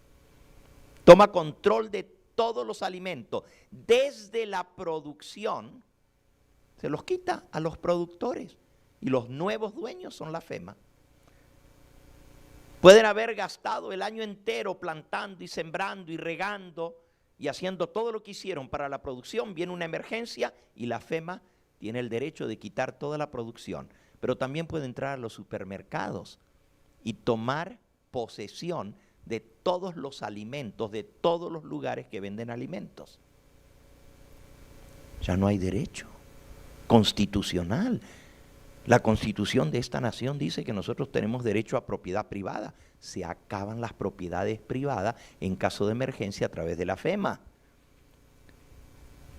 Toma control de todos los alimentos, desde la producción, se los quita a los productores y los nuevos dueños son la FEMA. Pueden haber gastado el año entero plantando y sembrando y regando y haciendo todo lo que hicieron para la producción. Viene una emergencia y la FEMA tiene el derecho de quitar toda la producción. Pero también puede entrar a los supermercados y tomar posesión de todos los alimentos, de todos los lugares que venden alimentos. Ya no hay derecho constitucional. La Constitución de esta nación dice que nosotros tenemos derecho a propiedad privada. Se acaban las propiedades privadas en caso de emergencia a través de la FEMA.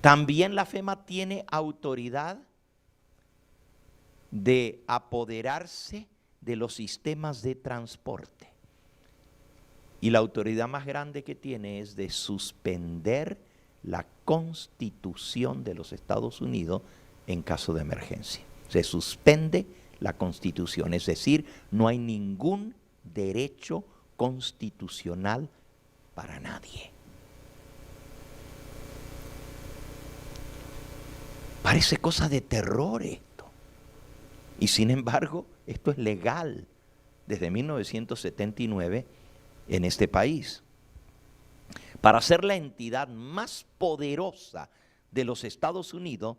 También la FEMA tiene autoridad de apoderarse de los sistemas de transporte. Y la autoridad más grande que tiene es de suspender la Constitución de los Estados Unidos en caso de emergencia. Se suspende la Constitución, es decir, no hay ningún derecho constitucional para nadie. Parece cosa de terror esto. Y sin embargo, esto es legal desde 1979 en este país. Para ser la entidad más poderosa de los Estados Unidos,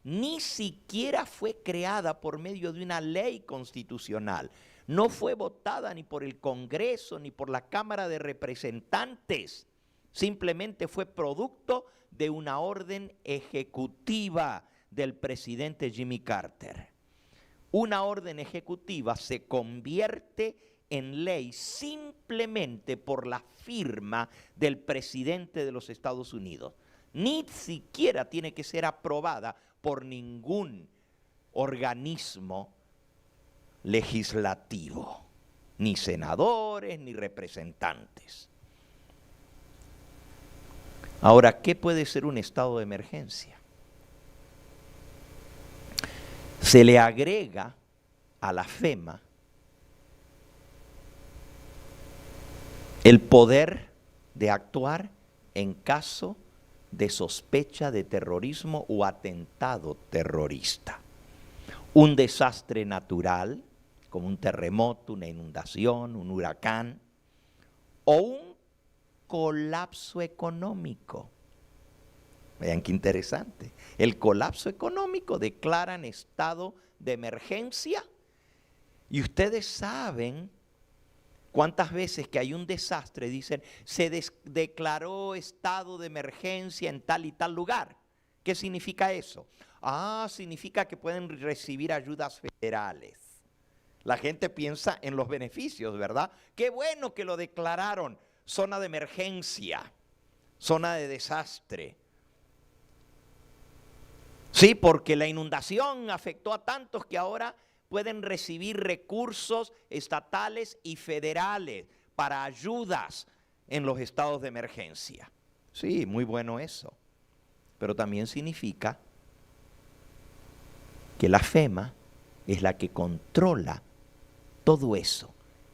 ni siquiera fue creada por medio de una ley constitucional. No fue votada ni por el Congreso ni por la Cámara de Representantes. Simplemente fue producto de una orden ejecutiva del presidente Jimmy Carter. Una orden ejecutiva se convierte en ley simplemente por la firma del presidente de los Estados Unidos. Ni siquiera tiene que ser aprobada por ningún organismo legislativo, ni senadores, ni representantes. Ahora, ¿qué puede ser un estado de emergencia? Se le agrega a la FEMA el poder de actuar en caso de sospecha de terrorismo o atentado terrorista. Un desastre natural, como un terremoto, una inundación, un huracán, o un colapso económico. Vean qué interesante. El colapso económico, declaran estado de emergencia. Y ustedes saben cuántas veces que hay un desastre, dicen, se declaró estado de emergencia en tal y tal lugar. ¿Qué significa eso? Significa que pueden recibir ayudas federales. La gente piensa en los beneficios, ¿verdad? Qué bueno que lo declararon zona de emergencia, zona de desastre. Sí, porque la inundación afectó a tantos que ahora pueden recibir recursos estatales y federales para ayudas en los estados de emergencia. Sí, muy bueno eso. Pero también significa que la FEMA es la que controla todo eso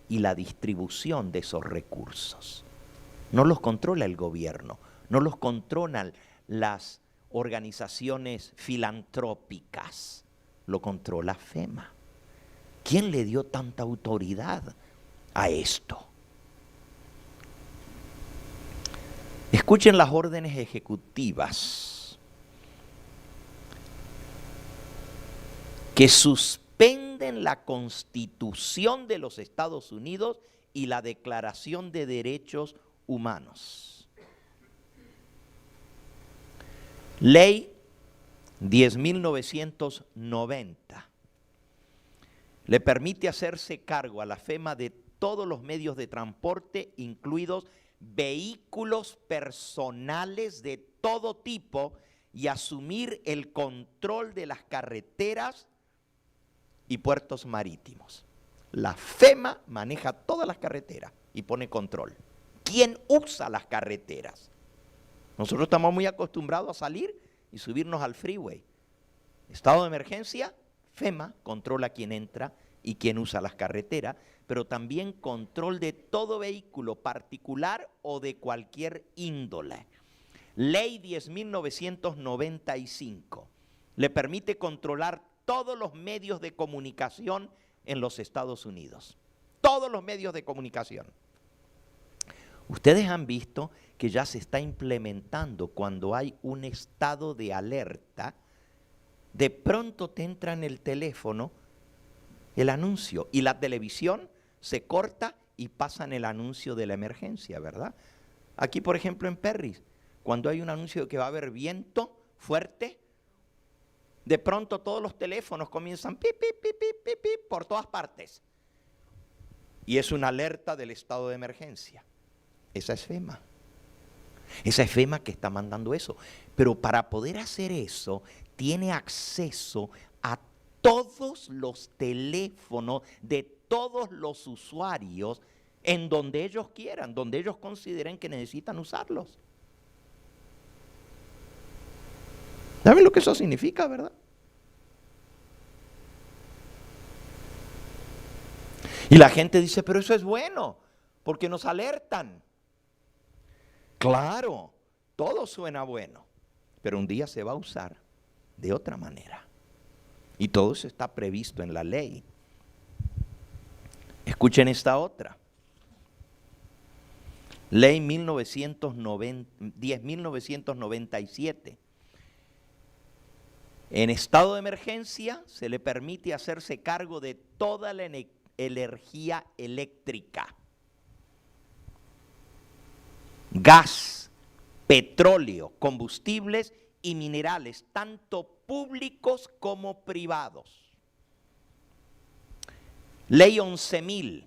y la distribución de esos recursos. No los controla el gobierno, no los controlan las organizaciones filantrópicas, lo controla FEMA. ¿Quién le dio tanta autoridad a esto? Escuchen las órdenes ejecutivas que suspenden la Constitución de los Estados Unidos y la Declaración de Derechos Humanos. Ley 10.990 le permite hacerse cargo a la FEMA de todos los medios de transporte, incluidos vehículos personales de todo tipo, y asumir el control de las carreteras y puertos marítimos. La FEMA maneja todas las carreteras y pone control. ¿Quién usa las carreteras? Nosotros estamos muy acostumbrados a salir y subirnos al freeway. Estado de emergencia, FEMA controla quién entra y quién usa las carreteras, pero también control de todo vehículo particular o de cualquier índole. Ley 10.995 le permite controlar todos los medios de comunicación en los Estados Unidos. Todos los medios de comunicación. Ustedes han visto que ya se está implementando cuando hay un estado de alerta, de pronto te entra en el teléfono el anuncio y la televisión se corta y pasan el anuncio de la emergencia, ¿verdad? Aquí, por ejemplo, en Perris, cuando hay un anuncio de que va a haber viento fuerte, de pronto todos los teléfonos comienzan pip, pip, pip, pip, pip, pip, por todas partes. Y es una alerta del estado de emergencia. Esa es FEMA. Esa es FEMA que está mandando eso. Pero para poder hacer eso, tiene acceso a todos los teléfonos de todos los usuarios en donde ellos quieran, donde ellos consideren que necesitan usarlos. ¿Saben lo que eso significa, verdad? Y la gente dice, pero eso es bueno, porque nos alertan. Claro, todo suena bueno, pero un día se va a usar de otra manera. Y todo eso está previsto en la ley. Escuchen esta otra. Ley 10.997. En estado de emergencia se le permite hacerse cargo de toda la energía eléctrica, gas, petróleo, combustibles y minerales, tanto públicos como privados. Ley 11.000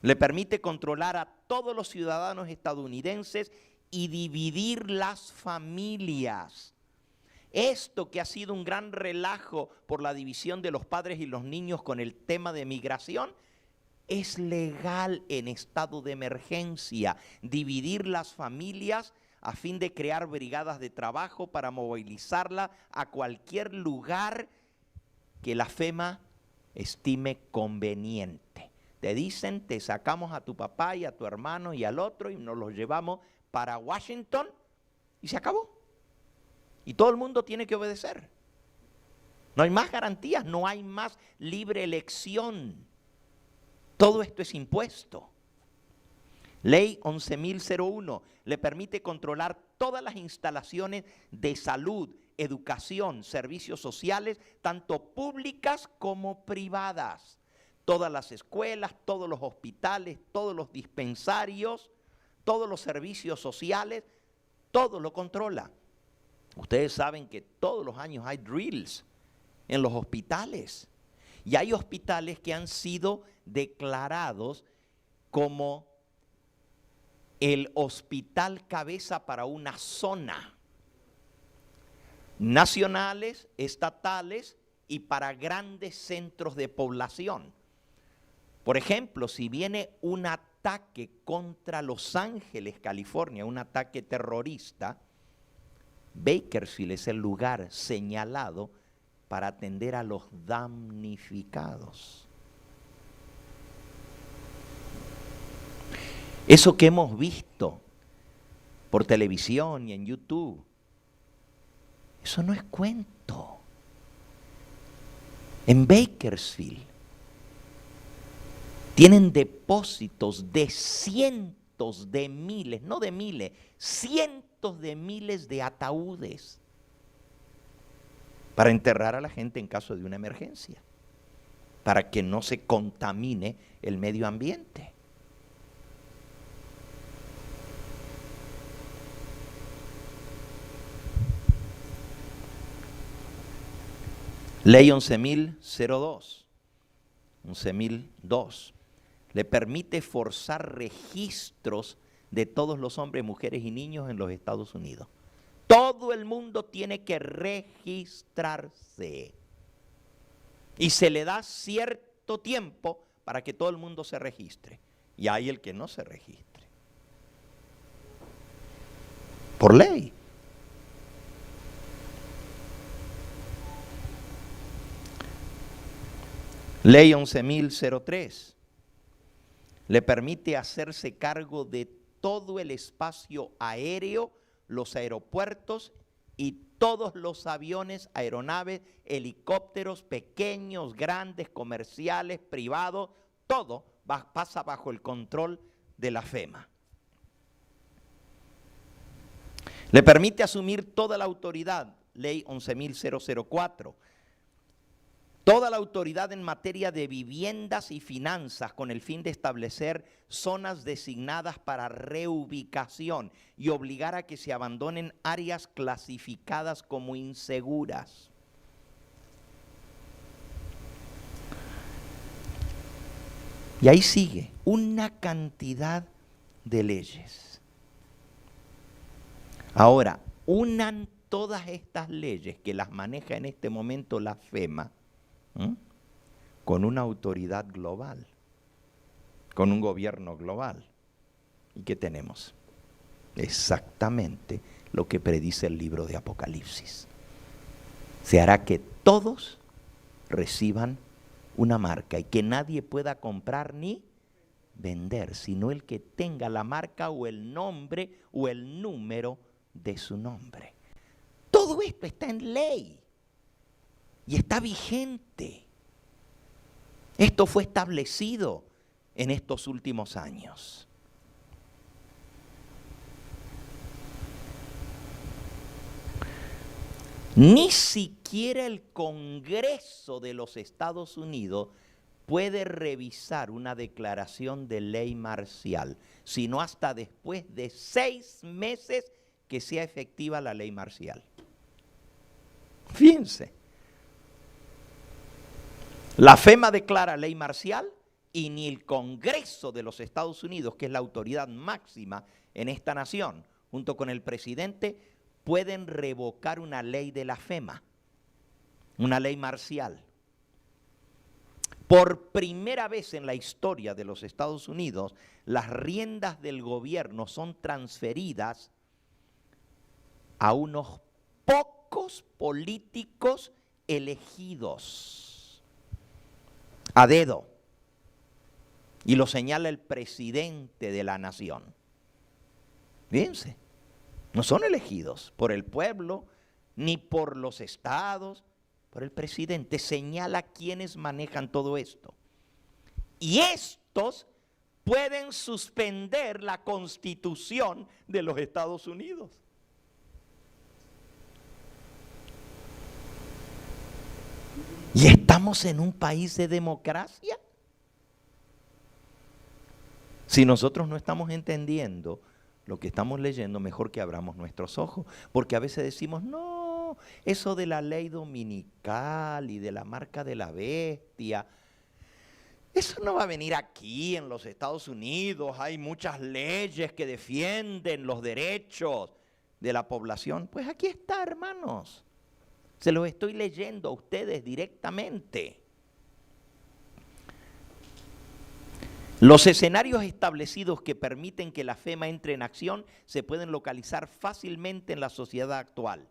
le permite controlar a todos los ciudadanos estadounidenses y dividir las familias. Esto que ha sido un gran relajo por la división de los padres y los niños con el tema de migración, es legal en estado de emergencia, dividir las familias a fin de crear brigadas de trabajo para movilizarla a cualquier lugar que la FEMA estime conveniente. Te dicen, te sacamos a tu papá y a tu hermano y al otro y nos los llevamos para Washington y se acabó. y todo el mundo tiene que obedecer. No hay más garantías, no hay más libre elección. Todo esto es impuesto. Ley 11.001 le permite controlar todas las instalaciones de salud, educación, servicios sociales, tanto públicas como privadas. Todas las escuelas, todos los hospitales, todos los dispensarios, todos los servicios sociales, todo lo controla. Ustedes saben que todos los años hay drills en los hospitales. Y hay hospitales que han sido declarados como el hospital cabeza para una zona. Nacionales, estatales y para grandes centros de población. Por ejemplo, si viene un ataque contra Los Ángeles, California, un ataque terrorista, Bakersfield es el lugar señalado para atender a los damnificados. Eso que hemos visto por televisión y en YouTube, eso no es cuento. En Bakersfield tienen depósitos de cientos de miles, no de miles, cientos de miles de ataúdes para enterrar a la gente en caso de una emergencia, para que no se contamine el medio ambiente. Ley 11.002 le permite forzar registros de todos los hombres, mujeres y niños en los Estados Unidos. Todo el mundo tiene que registrarse. Y se le da cierto tiempo para que todo el mundo se registre. Y hay el que no se registre. Por ley. Ley 11.003 le permite hacerse cargo de todo el espacio aéreo, los aeropuertos y todos los aviones, aeronaves, helicópteros, pequeños, grandes, comerciales, privados, todo pasa bajo el control de la FEMA. Le permite asumir toda la autoridad, Ley 11.004, toda la autoridad en materia de viviendas y finanzas con el fin de establecer zonas designadas para reubicación y obligar a que se abandonen áreas clasificadas como inseguras. Y ahí sigue una cantidad de leyes. Ahora, unan todas estas leyes que las maneja en este momento la FEMA, con una autoridad global, con un gobierno global. ¿Y qué tenemos? Exactamente lo que predice el libro de Apocalipsis. Se hará que todos reciban una marca y que nadie pueda comprar ni vender, sino el que tenga la marca o el nombre o el número de su nombre. Todo esto está en ley. Y está vigente. Esto fue establecido en estos últimos años. Ni siquiera el Congreso de los Estados Unidos puede revisar una declaración de ley marcial, sino hasta después de 6 meses que sea efectiva la ley marcial. Fíjense. La FEMA declara ley marcial y ni el Congreso de los Estados Unidos, que es la autoridad máxima en esta nación, junto con el presidente, pueden revocar una ley de la FEMA, una ley marcial. Por primera vez en la historia de los Estados Unidos, las riendas del gobierno son transferidas a unos pocos políticos elegidos a dedo, y lo señala el presidente de la nación. Fíjense, no son elegidos por el pueblo, ni por los estados, por el presidente. Señala quiénes manejan todo esto. Y estos pueden suspender la Constitución de los Estados Unidos. ¿Y estamos en un país de democracia? Si nosotros no estamos entendiendo lo que estamos leyendo, mejor que abramos nuestros ojos. Porque a veces decimos, no, eso de la ley dominical y de la marca de la bestia, eso no va a venir aquí en los Estados Unidos. Hay muchas leyes que defienden los derechos de la población. Pues aquí está, hermanos. Se los estoy leyendo a ustedes directamente. Los escenarios establecidos que permiten que la FEMA entre en acción se pueden localizar fácilmente en la sociedad actual.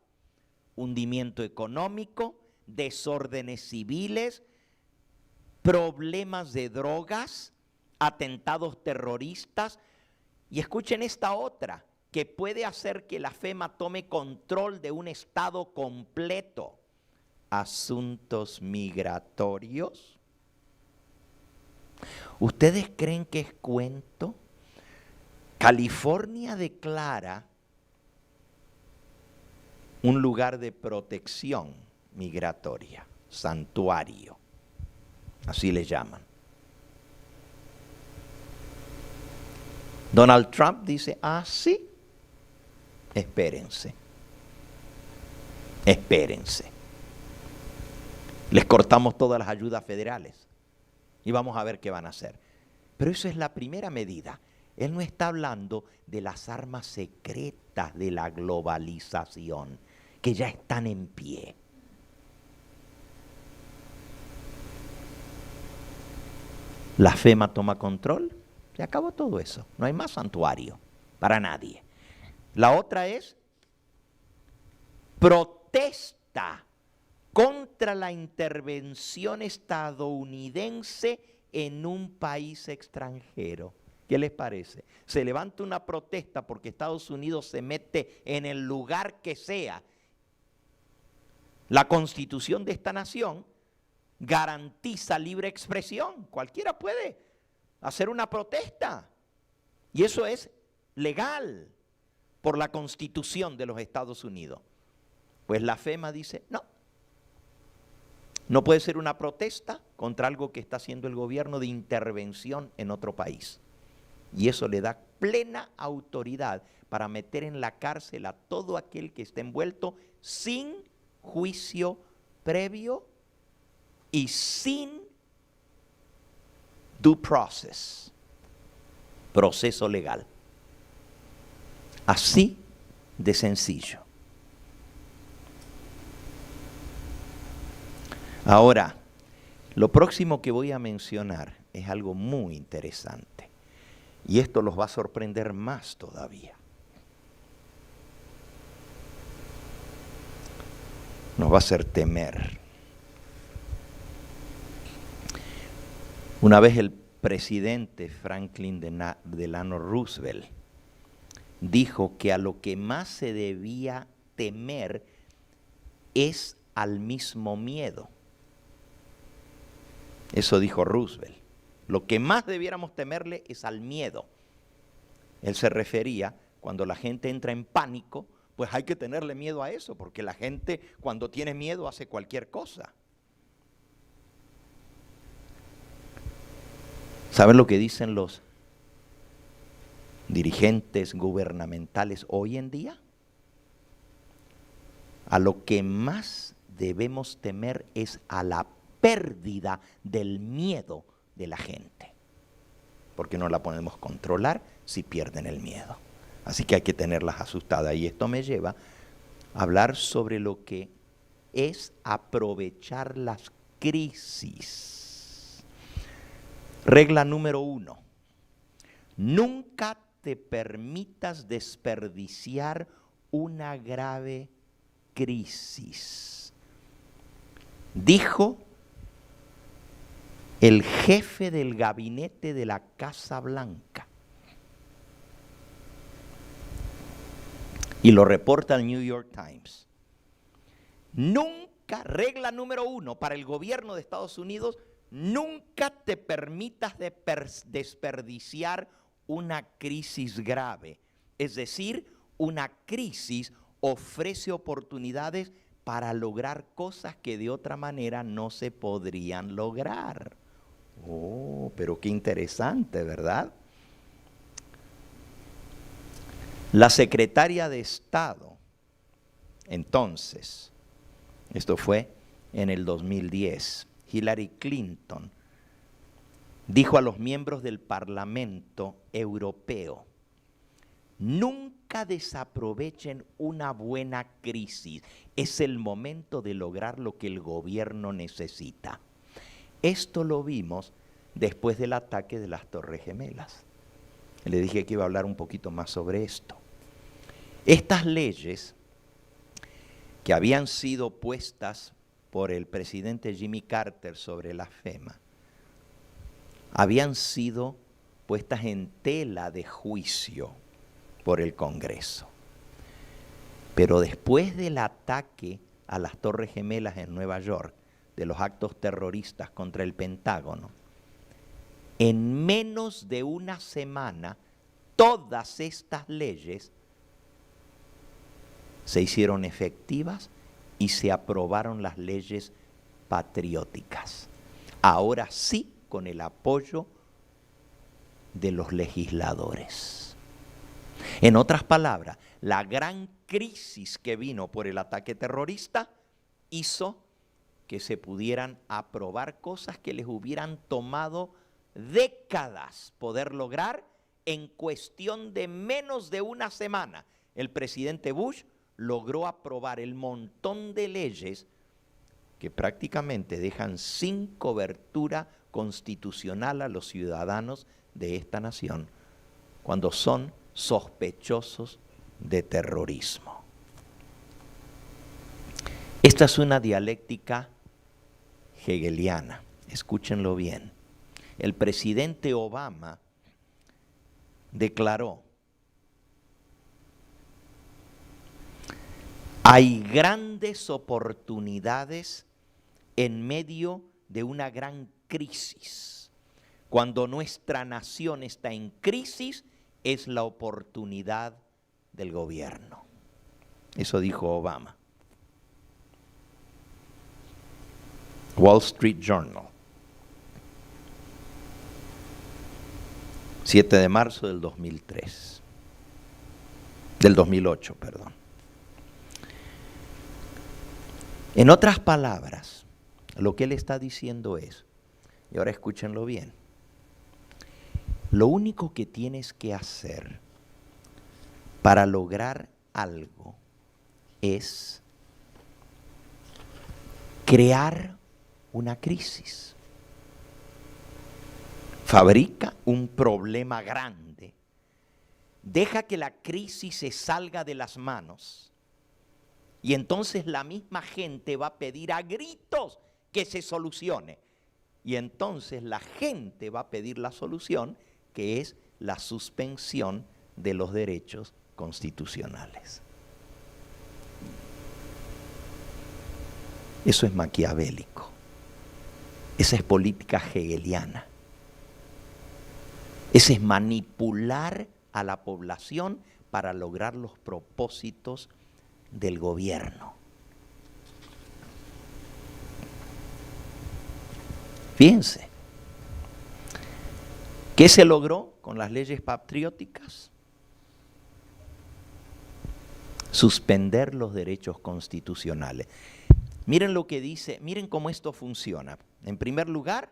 Hundimiento económico, desórdenes civiles, problemas de drogas, atentados terroristas. Y escuchen esta otra, que puede hacer que la FEMA tome control de un estado completo. Asuntos migratorios. ¿Ustedes creen que es cuento? California declara un lugar de protección migratoria, santuario, así le llaman. Donald Trump dice, sí, espérense, espérense. Les cortamos todas las ayudas federales. Y vamos a ver qué van a hacer. Pero eso es la primera medida. Él no está hablando de las armas secretas de la globalización, que ya están en pie. La FEMA toma control, se acabó todo eso. No hay más santuario para nadie. La otra es protesta contra la intervención estadounidense en un país extranjero. ¿Qué les parece? Se levanta una protesta porque Estados Unidos se mete en el lugar que sea. La Constitución de esta nación garantiza libre expresión. Cualquiera puede hacer una protesta. Y eso es legal por la Constitución de los Estados Unidos. Pues la FEMA dice, no. No puede ser una protesta contra algo que está haciendo el gobierno de intervención en otro país. Y eso le da plena autoridad para meter en la cárcel a todo aquel que esté envuelto sin juicio previo y sin due process, proceso legal. Así de sencillo. Ahora, lo próximo que voy a mencionar es algo muy interesante. Y esto los va a sorprender más todavía. Nos va a hacer temer. Una vez el presidente Franklin Delano Roosevelt dijo que a lo que más se debía temer es al mismo miedo. Eso dijo Roosevelt. Lo que más debiéramos temerle es al miedo. Él se refería, cuando la gente entra en pánico, pues hay que tenerle miedo a eso, porque la gente cuando tiene miedo hace cualquier cosa. ¿Saben lo que dicen los dirigentes gubernamentales hoy en día? A lo que más debemos temer es a la pérdida del miedo de la gente, porque no la podemos controlar si pierden el miedo. Así que hay que tenerlas asustadas. Y esto me lleva a hablar sobre lo que es aprovechar las crisis. Regla número 1. Nunca te permitas desperdiciar una grave crisis. Dijo el jefe del gabinete de la Casa Blanca. Y lo reporta el New York Times. Nunca, regla número 1 para el gobierno de Estados Unidos, nunca te permitas desperdiciar una crisis grave. Es decir, una crisis ofrece oportunidades para lograr cosas que de otra manera no se podrían lograr. Oh, pero qué interesante, ¿verdad? La secretaria de Estado, entonces, esto fue en el 2010, Hillary Clinton, dijo a los miembros del Parlamento Europeo: nunca desaprovechen una buena crisis. Es el momento de lograr lo que el gobierno necesita. Esto lo vimos después del ataque de las Torres Gemelas. Le dije que iba a hablar un poquito más sobre esto. Estas leyes que habían sido puestas por el presidente Jimmy Carter sobre la FEMA habían sido puestas en tela de juicio por el Congreso. Pero después del ataque a las Torres Gemelas en Nueva York, de los actos terroristas contra el Pentágono, en menos de una semana, todas estas leyes se hicieron efectivas y se aprobaron las leyes patrióticas. Ahora sí, con el apoyo de los legisladores. En otras palabras, la gran crisis que vino por el ataque terrorista hizo que se pudieran aprobar cosas que les hubieran tomado décadas poder lograr en cuestión de menos de una semana. El presidente Bush logró aprobar el montón de leyes que prácticamente dejan sin cobertura constitucional a los ciudadanos de esta nación cuando son sospechosos de terrorismo. Esta es una dialéctica hegeliana, escúchenlo bien. El presidente Obama declaró: hay grandes oportunidades en medio de una gran crisis. Cuando nuestra nación está en crisis, es la oportunidad del gobierno. Eso dijo Obama. Wall Street Journal, 7 de marzo del 2008, perdón. En otras palabras, lo que él está diciendo es, y ahora escúchenlo bien, lo único que tienes que hacer para lograr algo es crear una crisis. Fabrica un problema grande, deja que la crisis se salga de las manos y entonces la misma gente va a pedir a gritos que se solucione. Y entonces la gente va a pedir la solución, que es la suspensión de los derechos constitucionales. Eso es maquiavélico. Esa es política hegeliana. Ese es manipular a la población para lograr los propósitos del gobierno. Fíjense, ¿qué se logró con las leyes patrióticas? Suspender los derechos constitucionales. Miren lo que dice, miren cómo esto funciona. En primer lugar,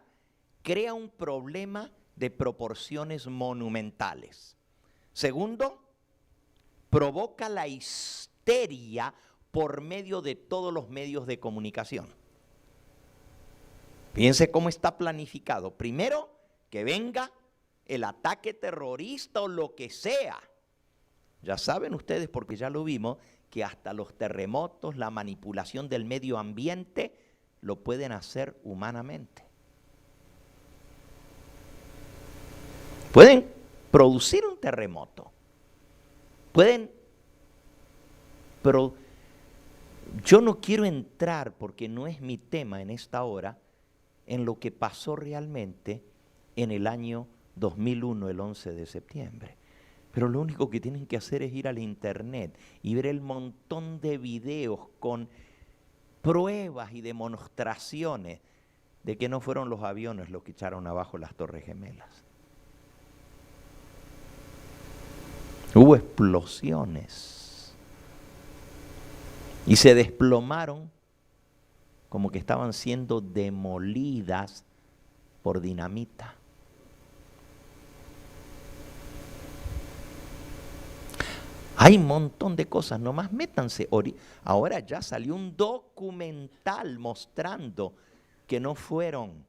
crea un problema de proporciones monumentales. Segundo, provoca la histeria por medio de todos los medios de comunicación. Fíjense cómo está planificado. Primero, que venga el ataque terrorista o lo que sea. Ya saben ustedes, porque ya lo vimos, que hasta los terremotos, la manipulación del medio ambiente, lo pueden hacer humanamente. Pueden producir un terremoto. Pueden Yo no quiero entrar, porque no es mi tema en esta hora, en lo que pasó realmente en el año 2001, el 11 de septiembre. Pero lo único que tienen que hacer es ir al internet y ver el montón de videos con pruebas y demostraciones de que no fueron los aviones los que echaron abajo las Torres Gemelas. Hubo explosiones y se desplomaron como que estaban siendo demolidas por dinamita. Hay un montón de cosas, nomás métanse. Ahora ya salió un documental mostrando que no fueron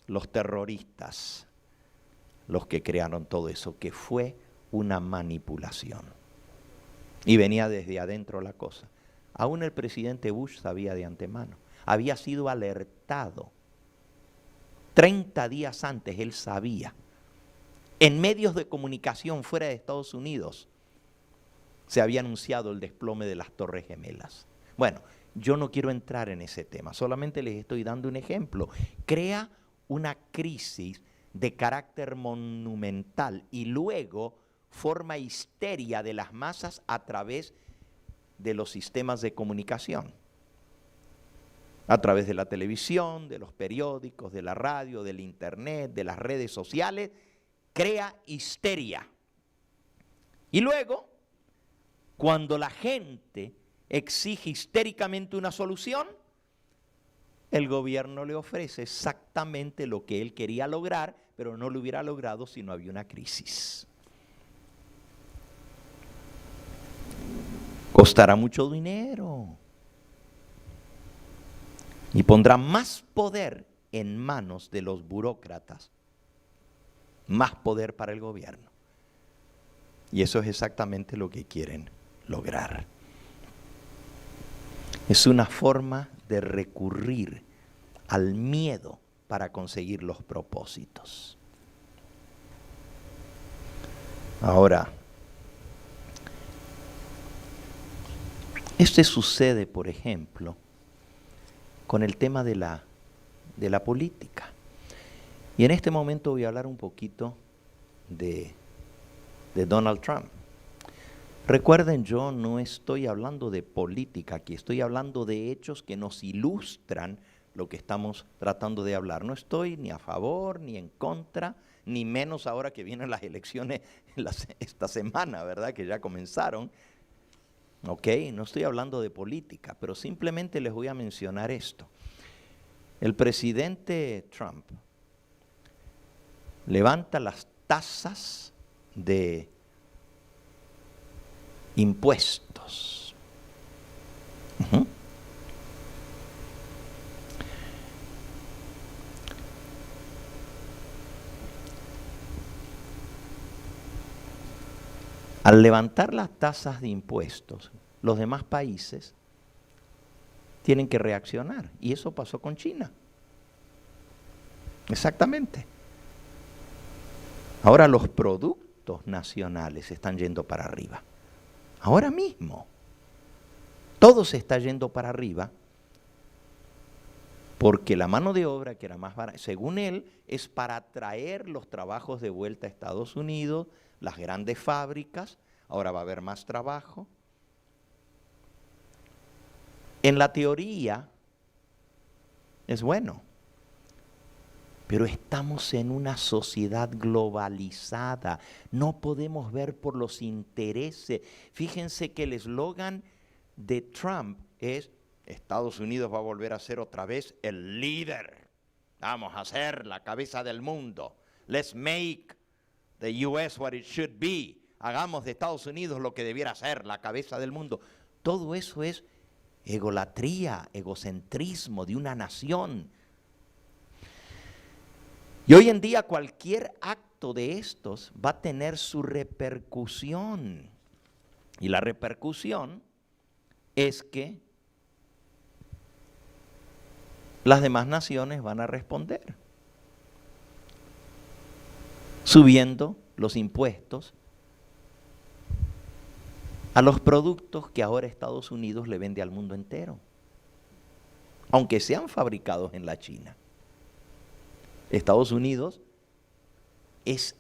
los terroristas los que crearon todo eso, que fue una manipulación. Y venía desde adentro la cosa. Aún el presidente Bush sabía de antemano. Había sido alertado. 30 días antes él sabía. En medios de comunicación fuera de Estados Unidos se había anunciado el desplome de las Torres Gemelas. Bueno, yo no quiero entrar en ese tema, solamente les estoy dando un ejemplo. Crea una crisis de carácter monumental y luego forma histeria de las masas a través de los sistemas de comunicación. A través de la televisión, de los periódicos, de la radio, del internet, de las redes sociales, crea histeria. Y luego, cuando la gente exige histéricamente una solución, el gobierno le ofrece exactamente lo que él quería lograr, pero no lo hubiera logrado si no había una crisis. Costará mucho dinero y pondrá más poder en manos de los burócratas, más poder para el gobierno. Y eso es exactamente lo que quieren lograr. Es una forma de recurrir al miedo para conseguir los propósitos. Ahora, esto sucede, por ejemplo, con el tema de la política. Y en este momento voy a hablar un poquito de Donald Trump. Recuerden, yo no estoy hablando de política aquí, estoy hablando de hechos que nos ilustran lo que estamos tratando de hablar. No estoy ni a favor, ni en contra, ni menos ahora que vienen las elecciones esta semana, ¿verdad? Que ya comenzaron. Ok, no estoy hablando de política, pero simplemente les voy a mencionar esto. El presidente Trump levanta las tasas de impuestos. Al levantar las tasas de impuestos, los demás países tienen que reaccionar. Y eso pasó con China. Exactamente. Ahora los productos nacionales están yendo para arriba. Ahora mismo. Todo se está yendo para arriba porque la mano de obra que era más barata, según él, es para traer los trabajos de vuelta a Estados Unidos, las grandes fábricas, ahora va a haber más trabajo. En la teoría es bueno, pero estamos en una sociedad globalizada, no podemos ver por los intereses. Fíjense que el eslogan de Trump es: Estados Unidos va a volver a ser otra vez el líder, vamos a ser la cabeza del mundo. Let's make the US what it should be. Hagamos de Estados Unidos lo que debiera ser, la cabeza del mundo. Todo eso es egolatría, egocentrismo de una nación. Y hoy en día cualquier acto de estos va a tener su repercusión. Y la repercusión es que las demás naciones van a responder, subiendo los impuestos a los productos que ahora Estados Unidos le vende al mundo entero, aunque sean fabricados en la China. Estados Unidos es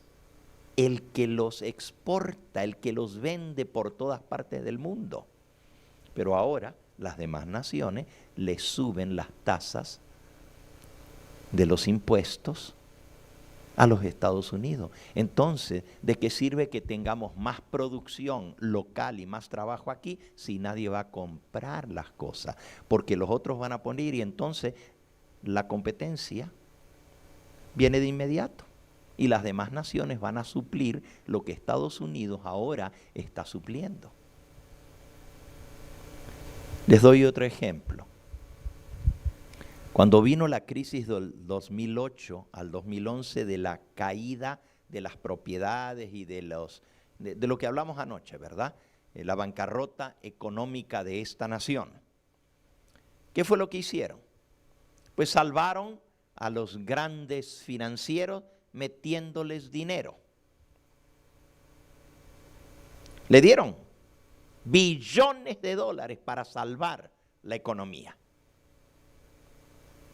el que los exporta, el que los vende por todas partes del mundo. Pero ahora las demás naciones le suben las tasas de los impuestos a los Estados Unidos. Entonces, ¿de qué sirve que tengamos más producción local y más trabajo aquí si nadie va a comprar las cosas? Porque los otros van a poner y entonces la competencia viene de inmediato. Y las demás naciones van a suplir lo que Estados Unidos ahora está supliendo. Les doy otro ejemplo. Cuando vino la crisis del 2008 al 2011 de la caída de las propiedades y de lo que hablamos anoche, ¿verdad? La bancarrota económica de esta nación. ¿Qué fue lo que hicieron? Pues salvaron a los grandes financieros metiéndoles dinero. Le dieron billones de dólares para salvar la economía.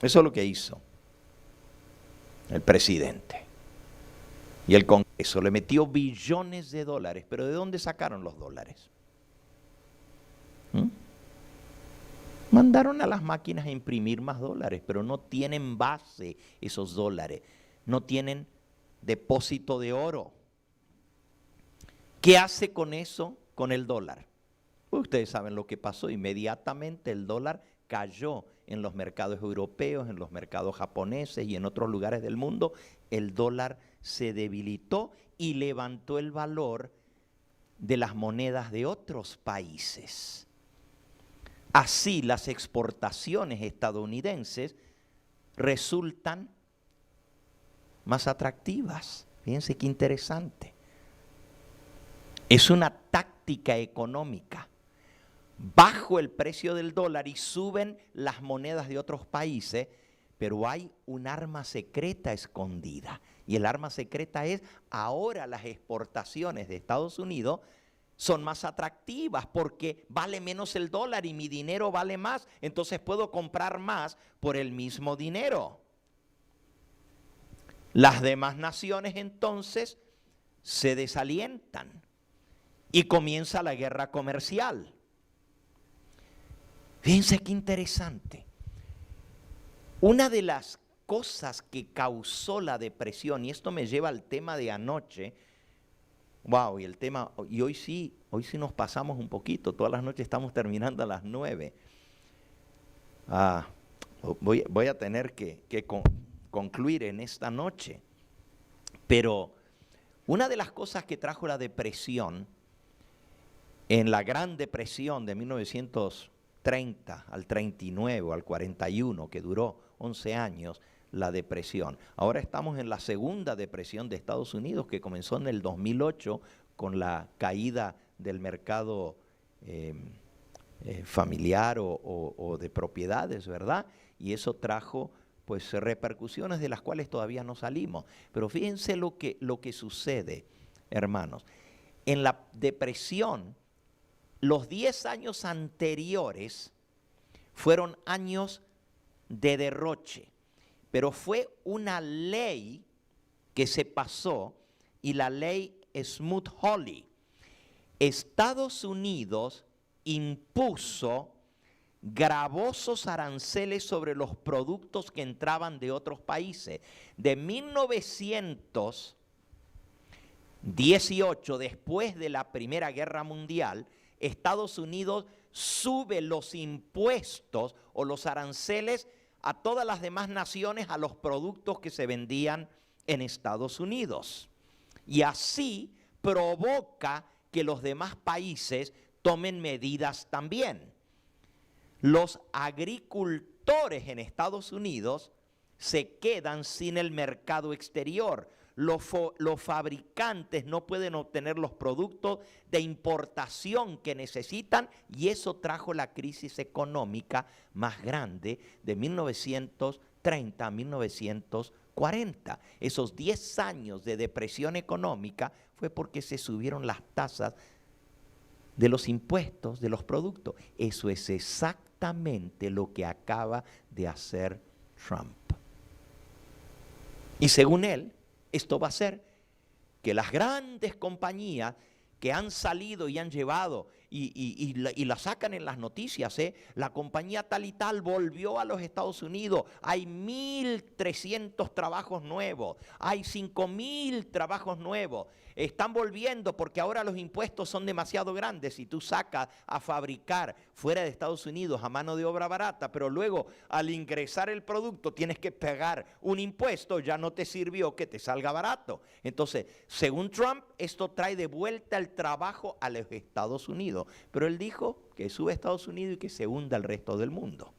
Eso es lo que hizo el presidente. Y el Congreso le metió billones de dólares. ¿Pero de dónde sacaron los dólares? Mandaron a las máquinas a imprimir más dólares, pero no tienen base esos dólares. No tienen depósito de oro. ¿Qué hace con eso, con el dólar? Pues ustedes saben lo que pasó. Inmediatamente el dólar cayó en los mercados europeos, en los mercados japoneses y en otros lugares del mundo. El dólar se debilitó y levantó el valor de las monedas de otros países. Así las exportaciones estadounidenses resultan más atractivas. Fíjense qué interesante. Es una táctica económica. Bajo el precio del dólar y suben las monedas de otros países, pero hay un arma secreta escondida. Y el arma secreta es, ahora las exportaciones de Estados Unidos son más atractivas porque vale menos el dólar y mi dinero vale más, entonces puedo comprar más por el mismo dinero. Las demás naciones entonces se desalientan y comienza la guerra comercial. Fíjense qué interesante. Una de las cosas que causó la depresión, y esto me lleva al tema de anoche, wow, y hoy sí nos pasamos un poquito, todas las noches estamos terminando a las 9. Voy a tener que concluir en esta noche, pero una de las cosas que trajo la depresión, en la Gran Depresión de 1930 al 39 o al 41, que duró 11 años, la depresión. Ahora estamos en la segunda depresión de Estados Unidos, que comenzó en el 2008 con la caída del mercado familiar o de propiedades, ¿verdad? Y eso trajo pues repercusiones de las cuales todavía no salimos. Pero fíjense lo que sucede, hermanos. En la depresión, los 10 años anteriores fueron años de derroche, pero fue una ley que se pasó, y la ley Smoot-Hawley. Estados Unidos impuso gravosos aranceles sobre los productos que entraban de otros países. De 1918, después de la Primera Guerra Mundial, Estados Unidos sube los impuestos o los aranceles a todas las demás naciones a los productos que se vendían en Estados Unidos. Y así provoca que los demás países tomen medidas también. Los agricultores en Estados Unidos se quedan sin el mercado exterior. Los fabricantes no pueden obtener los productos de importación que necesitan, y eso trajo la crisis económica más grande de 1930 a 1940. Esos 10 años de depresión económica fue porque se subieron las tasas de los impuestos de los productos. Eso es exactamente lo que acaba de hacer Trump. Y según él, esto va a hacer que las grandes compañías que han salido y han llevado y la sacan en las noticias, la compañía tal y tal volvió a los Estados Unidos, hay 1.300 trabajos nuevos, hay 5.000 trabajos nuevos, están volviendo porque ahora los impuestos son demasiado grandes. Si tú sacas a fabricar fuera de Estados Unidos a mano de obra barata, pero luego al ingresar el producto tienes que pagar un impuesto, ya no te sirvió que te salga barato. Entonces, según Trump, esto trae de vuelta el trabajo a los Estados Unidos. Pero él dijo que sube a Estados Unidos y que se hunda el resto del mundo.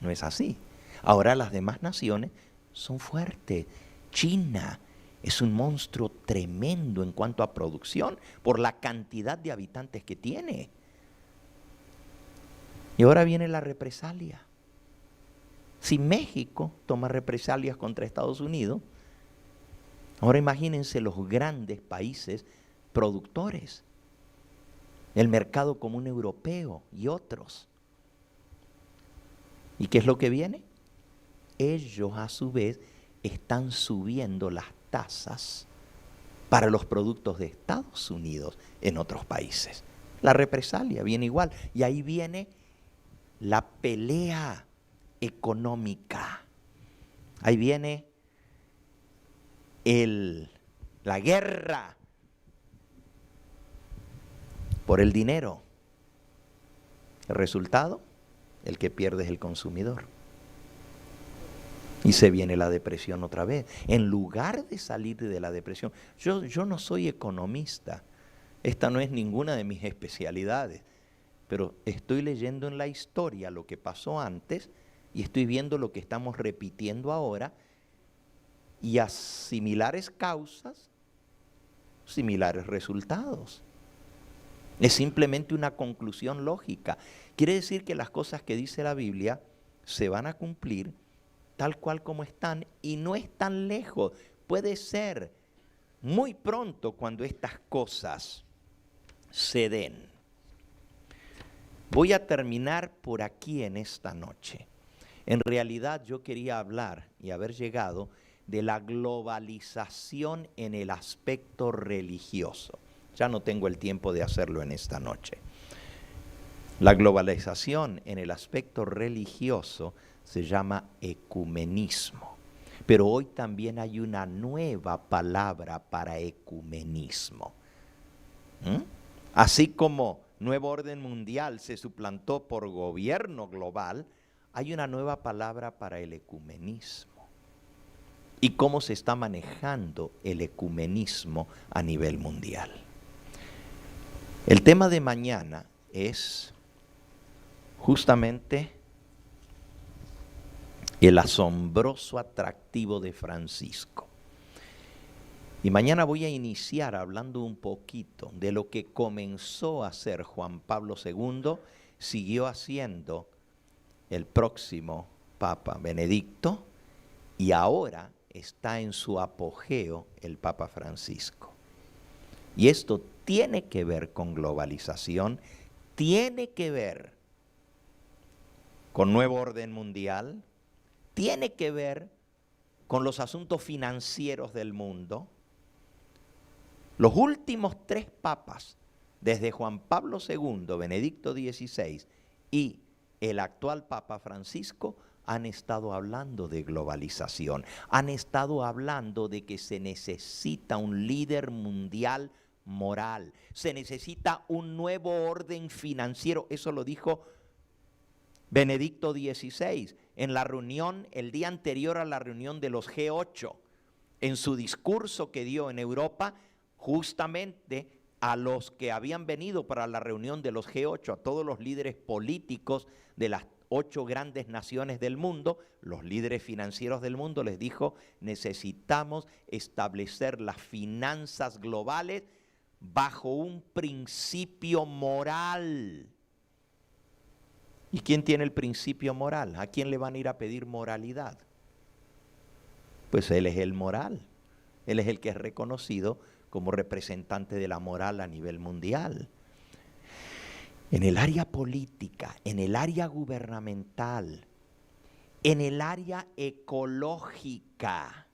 No es así. Ahora las demás naciones son fuertes. China es un monstruo tremendo en cuanto a producción por la cantidad de habitantes que tiene. Y ahora viene la represalia. Si México toma represalias contra Estados Unidos, ahora imagínense los grandes países productores, el mercado común europeo y otros. ¿Y qué es lo que viene? Ellos a su vez están subiendo las tasas para los productos de Estados Unidos en otros países. La represalia viene igual. Y ahí viene la pelea económica. Ahí viene la guerra por el dinero. El resultado, el que pierde es el consumidor. Y se viene la depresión otra vez. En lugar de salir de la depresión, yo no soy economista, esta no es ninguna de mis especialidades, pero estoy leyendo en la historia lo que pasó antes y estoy viendo lo que estamos repitiendo ahora, y a similares causas, similares resultados. Es simplemente una conclusión lógica. Quiere decir que las cosas que dice la Biblia se van a cumplir tal cual como están, y no es tan lejos. Puede ser muy pronto cuando estas cosas se den. Voy a terminar por aquí en esta noche. En realidad yo quería hablar y haber llegado de la globalización en el aspecto religioso. Ya no tengo el tiempo de hacerlo en esta noche. La globalización en el aspecto religioso se llama ecumenismo. Pero hoy también hay una nueva palabra para ecumenismo. Así como nuevo orden mundial se suplantó por gobierno global, hay una nueva palabra para el ecumenismo. ¿Y cómo se está manejando el ecumenismo a nivel mundial? El tema de mañana es justamente el asombroso atractivo de Francisco. Y mañana voy a iniciar hablando un poquito de lo que comenzó a hacer Juan Pablo II, siguió haciendo el próximo Papa Benedicto, y ahora está en su apogeo el Papa Francisco. Y esto tiene que ver con globalización, tiene que ver con nuevo orden mundial, tiene que ver con los asuntos financieros del mundo. Los últimos 3 papas, desde Juan Pablo II, Benedicto XVI y el actual Papa Francisco, han estado hablando de globalización, han estado hablando de que se necesita un líder mundial moral, se necesita un nuevo orden financiero. Eso lo dijo Benedicto XVI en la reunión, el día anterior a la reunión de los G8, en su discurso que dio en Europa, justamente a los que habían venido para la reunión de los G8, a todos los líderes políticos de las 8 grandes naciones del mundo, los líderes financieros del mundo, les dijo: necesitamos establecer las finanzas globales bajo un principio moral. ¿Y quién tiene el principio moral? ¿A quién le van a ir a pedir moralidad? Pues Él es el moral. Él es el que es reconocido como representante de la moral a nivel mundial. En el área política, en el área gubernamental, en el área ecológica,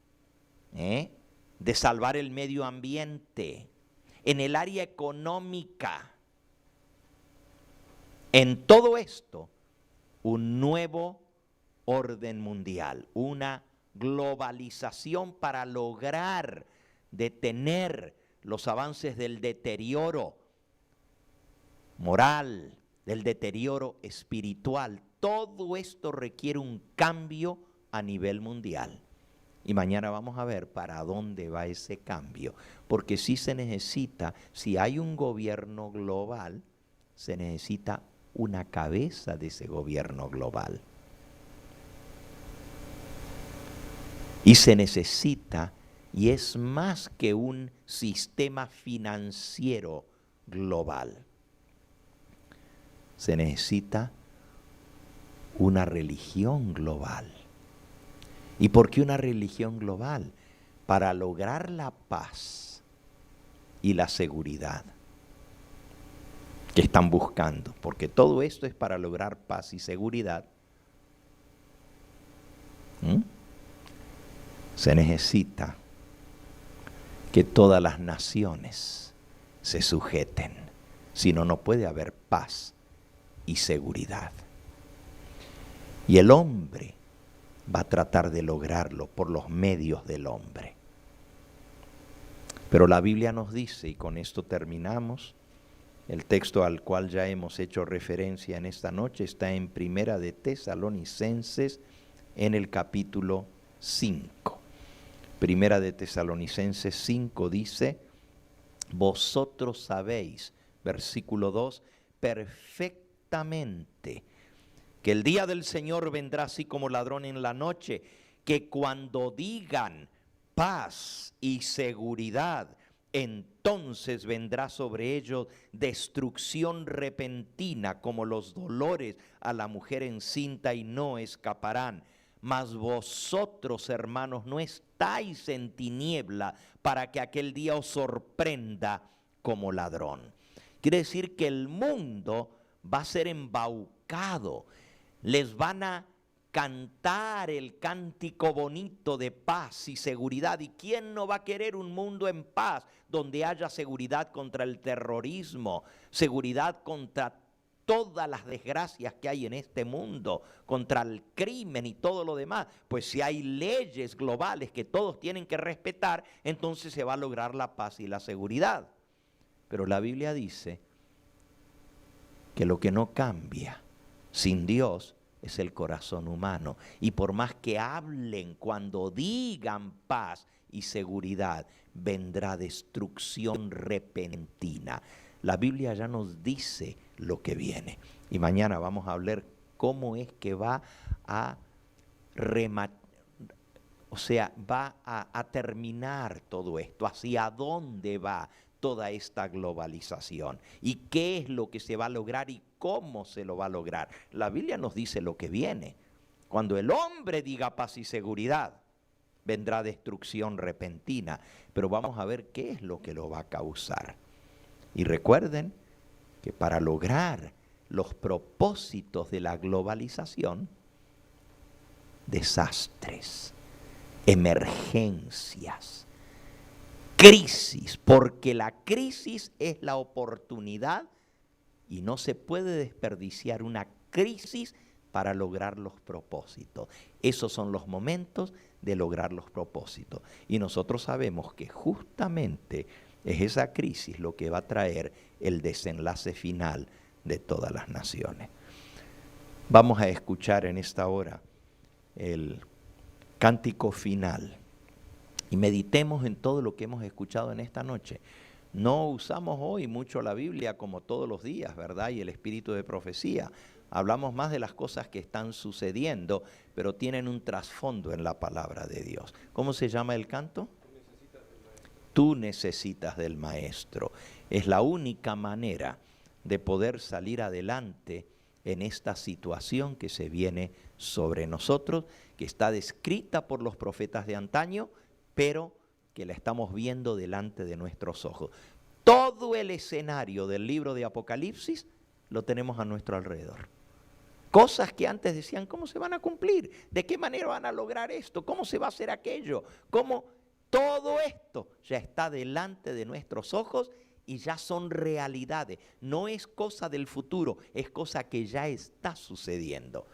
de salvar el medio ambiente, en el área económica. En todo esto, un nuevo orden mundial, una globalización para lograr detener los avances del deterioro moral, del deterioro espiritual. Todo esto requiere un cambio a nivel mundial. Y mañana vamos a ver para dónde va ese cambio. Porque sí se necesita, si hay un gobierno global, se necesita una cabeza de ese gobierno global. Y se necesita, y es más que un sistema financiero global, se necesita una religión global. ¿Y por qué una religión global? Para lograr la paz y la seguridad que están buscando, porque todo esto es para lograr paz y seguridad. Se necesita que todas las naciones se sujeten, si no, no puede haber paz y seguridad. Y el hombre va a tratar de lograrlo por los medios del hombre. Pero la Biblia nos dice, y con esto terminamos, el texto al cual ya hemos hecho referencia en esta noche está en Primera de Tesalonicenses, en el capítulo 5. Primera de Tesalonicenses 5 dice: vosotros sabéis, versículo 2, perfectamente que el día del Señor vendrá así como ladrón en la noche, que cuando digan paz y seguridad, entonces vendrá sobre ellos destrucción repentina, como los dolores a la mujer encinta, y no escaparán. Mas vosotros, hermanos, no estáis en tiniebla para que aquel día os sorprenda como ladrón. Quiere decir que el mundo va a ser embaucado. Les van a cantar el cántico bonito de paz y seguridad. ¿Y quién no va a querer un mundo en paz, donde haya seguridad contra el terrorismo, seguridad contra todas las desgracias que hay en este mundo, contra el crimen y todo lo demás? Pues si hay leyes globales que todos tienen que respetar, entonces se va a lograr la paz y la seguridad. Pero la Biblia dice que lo que no cambia sin Dios es el corazón humano. Y por más que hablen, cuando digan paz y seguridad, vendrá destrucción repentina. La Biblia ya nos dice lo que viene. Y mañana vamos a hablar cómo es que va a terminar todo esto, hacia dónde va toda esta globalización y qué es lo que se va a lograr y cómo se lo va a lograr. La Biblia nos dice lo que viene. Cuando el hombre diga paz y seguridad, vendrá destrucción repentina, pero vamos a ver qué es lo que lo va a causar. Y recuerden que para lograr los propósitos de la globalización, desastres, emergencias, crisis, porque la crisis es la oportunidad y no se puede desperdiciar una crisis para lograr los propósitos. Esos son los momentos de lograr los propósitos. Y nosotros sabemos que justamente es esa crisis lo que va a traer el desenlace final de todas las naciones. Vamos a escuchar en esta hora el cántico final y meditemos en todo lo que hemos escuchado en esta noche. No usamos hoy mucho la Biblia como todos los días, ¿verdad? Y el espíritu de profecía. Hablamos más de las cosas que están sucediendo, pero tienen un trasfondo en la palabra de Dios. ¿Cómo se llama el canto? Tú necesitas del Maestro. Es la única manera de poder salir adelante en esta situación que se viene sobre nosotros, que está descrita por los profetas de antaño, pero que que la estamos viendo delante de nuestros ojos. Todo el escenario del libro de Apocalipsis lo tenemos a nuestro alrededor. Cosas que antes decían, ¿cómo se van a cumplir? ¿De qué manera van a lograr esto? ¿Cómo se va a hacer aquello? ¿Cómo? Todo esto ya está delante de nuestros ojos y ya son realidades. No es cosa del futuro, es cosa que ya está sucediendo.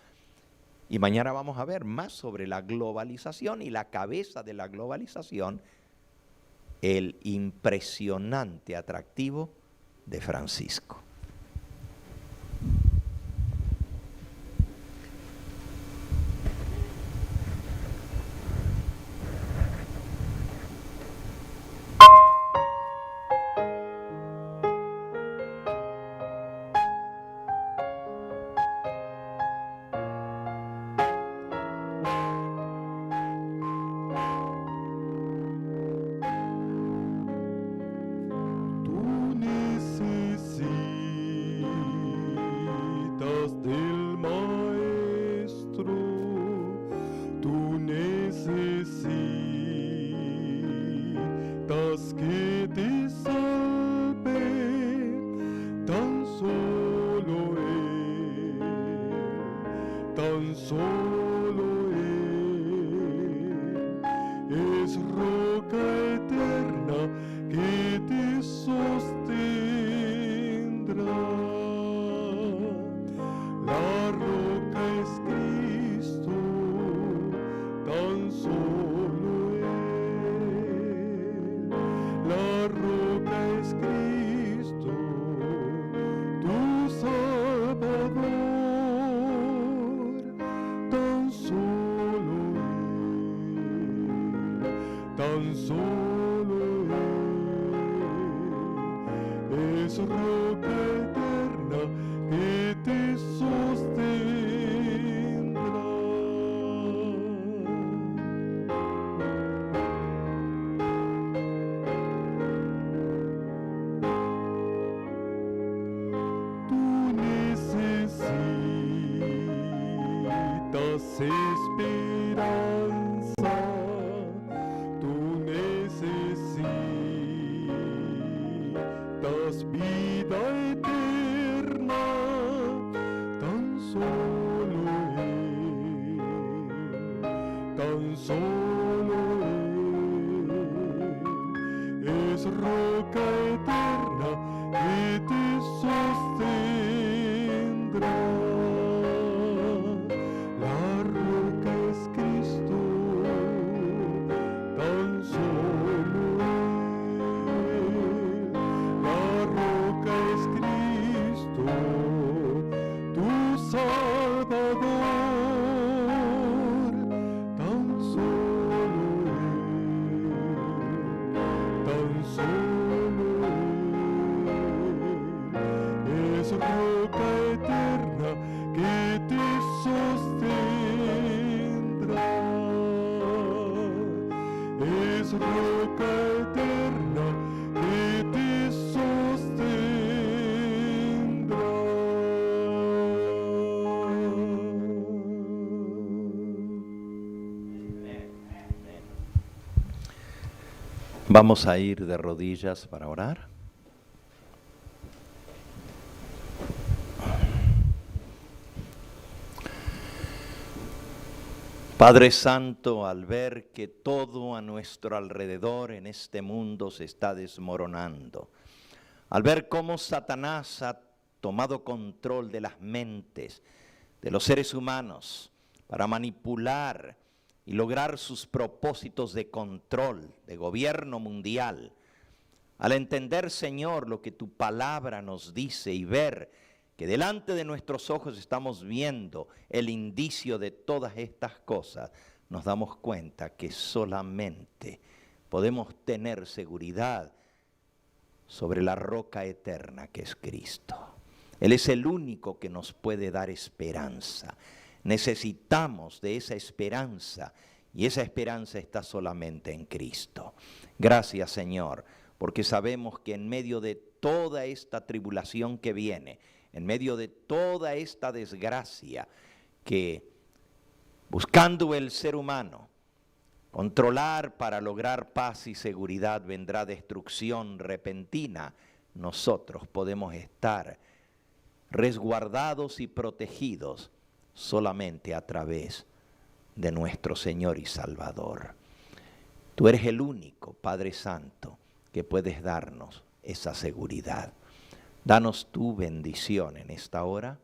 Y mañana vamos a ver más sobre la globalización y la cabeza de la globalización, el impresionante atractivo de Francisco. Vamos a ir de rodillas para orar. Padre Santo, al ver que todo a nuestro alrededor en este mundo se está desmoronando, al ver cómo Satanás ha tomado control de las mentes de los seres humanos para manipular y lograr sus propósitos de control, de gobierno mundial, al entender, Señor, lo que tu palabra nos dice y ver que delante de nuestros ojos estamos viendo el indicio de todas estas cosas, nos damos cuenta que solamente podemos tener seguridad sobre la roca eterna que es Cristo. Él es el único que nos puede dar esperanza. Necesitamos de esa esperanza y esa esperanza está solamente en Cristo. Gracias, Señor, porque sabemos que en medio de toda esta tribulación que viene, en medio de toda esta desgracia que buscando el ser humano controlar para lograr paz y seguridad vendrá destrucción repentina, nosotros podemos estar resguardados y protegidos solamente a través de nuestro Señor y Salvador. Tú eres el único, Padre Santo, que puedes darnos esa seguridad. Danos tu bendición en esta hora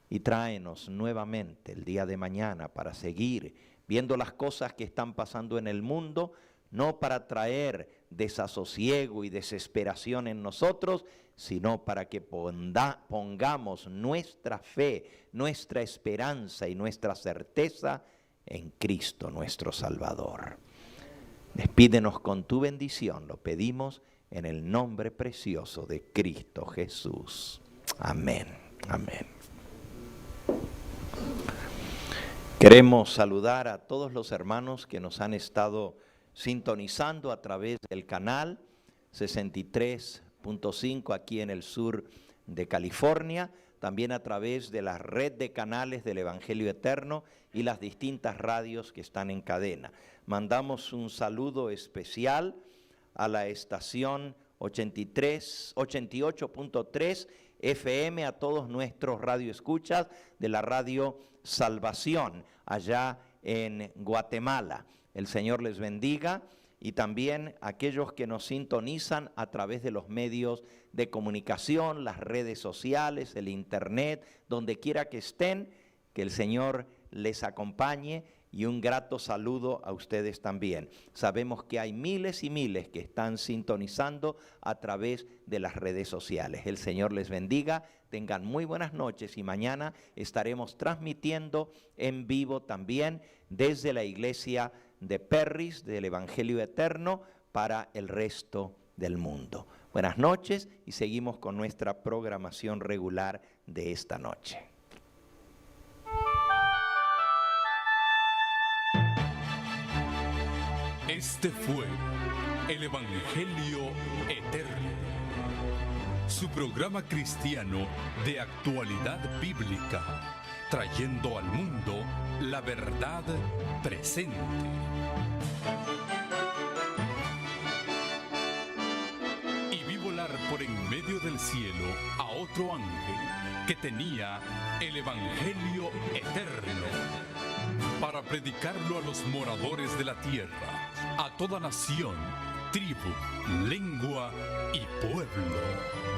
y tráenos nuevamente el día de mañana para seguir viendo las cosas que están pasando en el mundo, no para traer desasosiego y desesperación en nosotros, sino para que pongamos nuestra fe, nuestra esperanza y nuestra certeza en Cristo nuestro Salvador. Despídenos con tu bendición, lo pedimos en el nombre precioso de Cristo Jesús. Amén, amén. Queremos saludar a todos los hermanos que nos han estado sintonizando a través del canal 63.5 aquí en el sur de California, también a través de la red de canales del Evangelio Eterno y las distintas radios que están en cadena. Mandamos un saludo especial a la estación 88.3 FM, a todos nuestros radioescuchas de la radio Salvación, allá en Guatemala. El Señor les bendiga, y también aquellos que nos sintonizan a través de los medios de comunicación, las redes sociales, el internet, donde quiera que estén, que el Señor les acompañe, y un grato saludo a ustedes también. Sabemos que hay miles y miles que están sintonizando a través de las redes sociales. El Señor les bendiga, tengan muy buenas noches, y mañana estaremos transmitiendo en vivo también desde la iglesia de Perris del Evangelio Eterno para el resto del mundo. Buenas noches, y seguimos con nuestra programación regular de esta noche. Este fue el Evangelio Eterno, su programa cristiano de actualidad bíblica, trayendo al mundo la verdad presente. Y vi volar por en medio del cielo a otro ángel que tenía el Evangelio Eterno, para predicarlo a los moradores de la tierra, a toda nación, tribu, lengua y pueblo.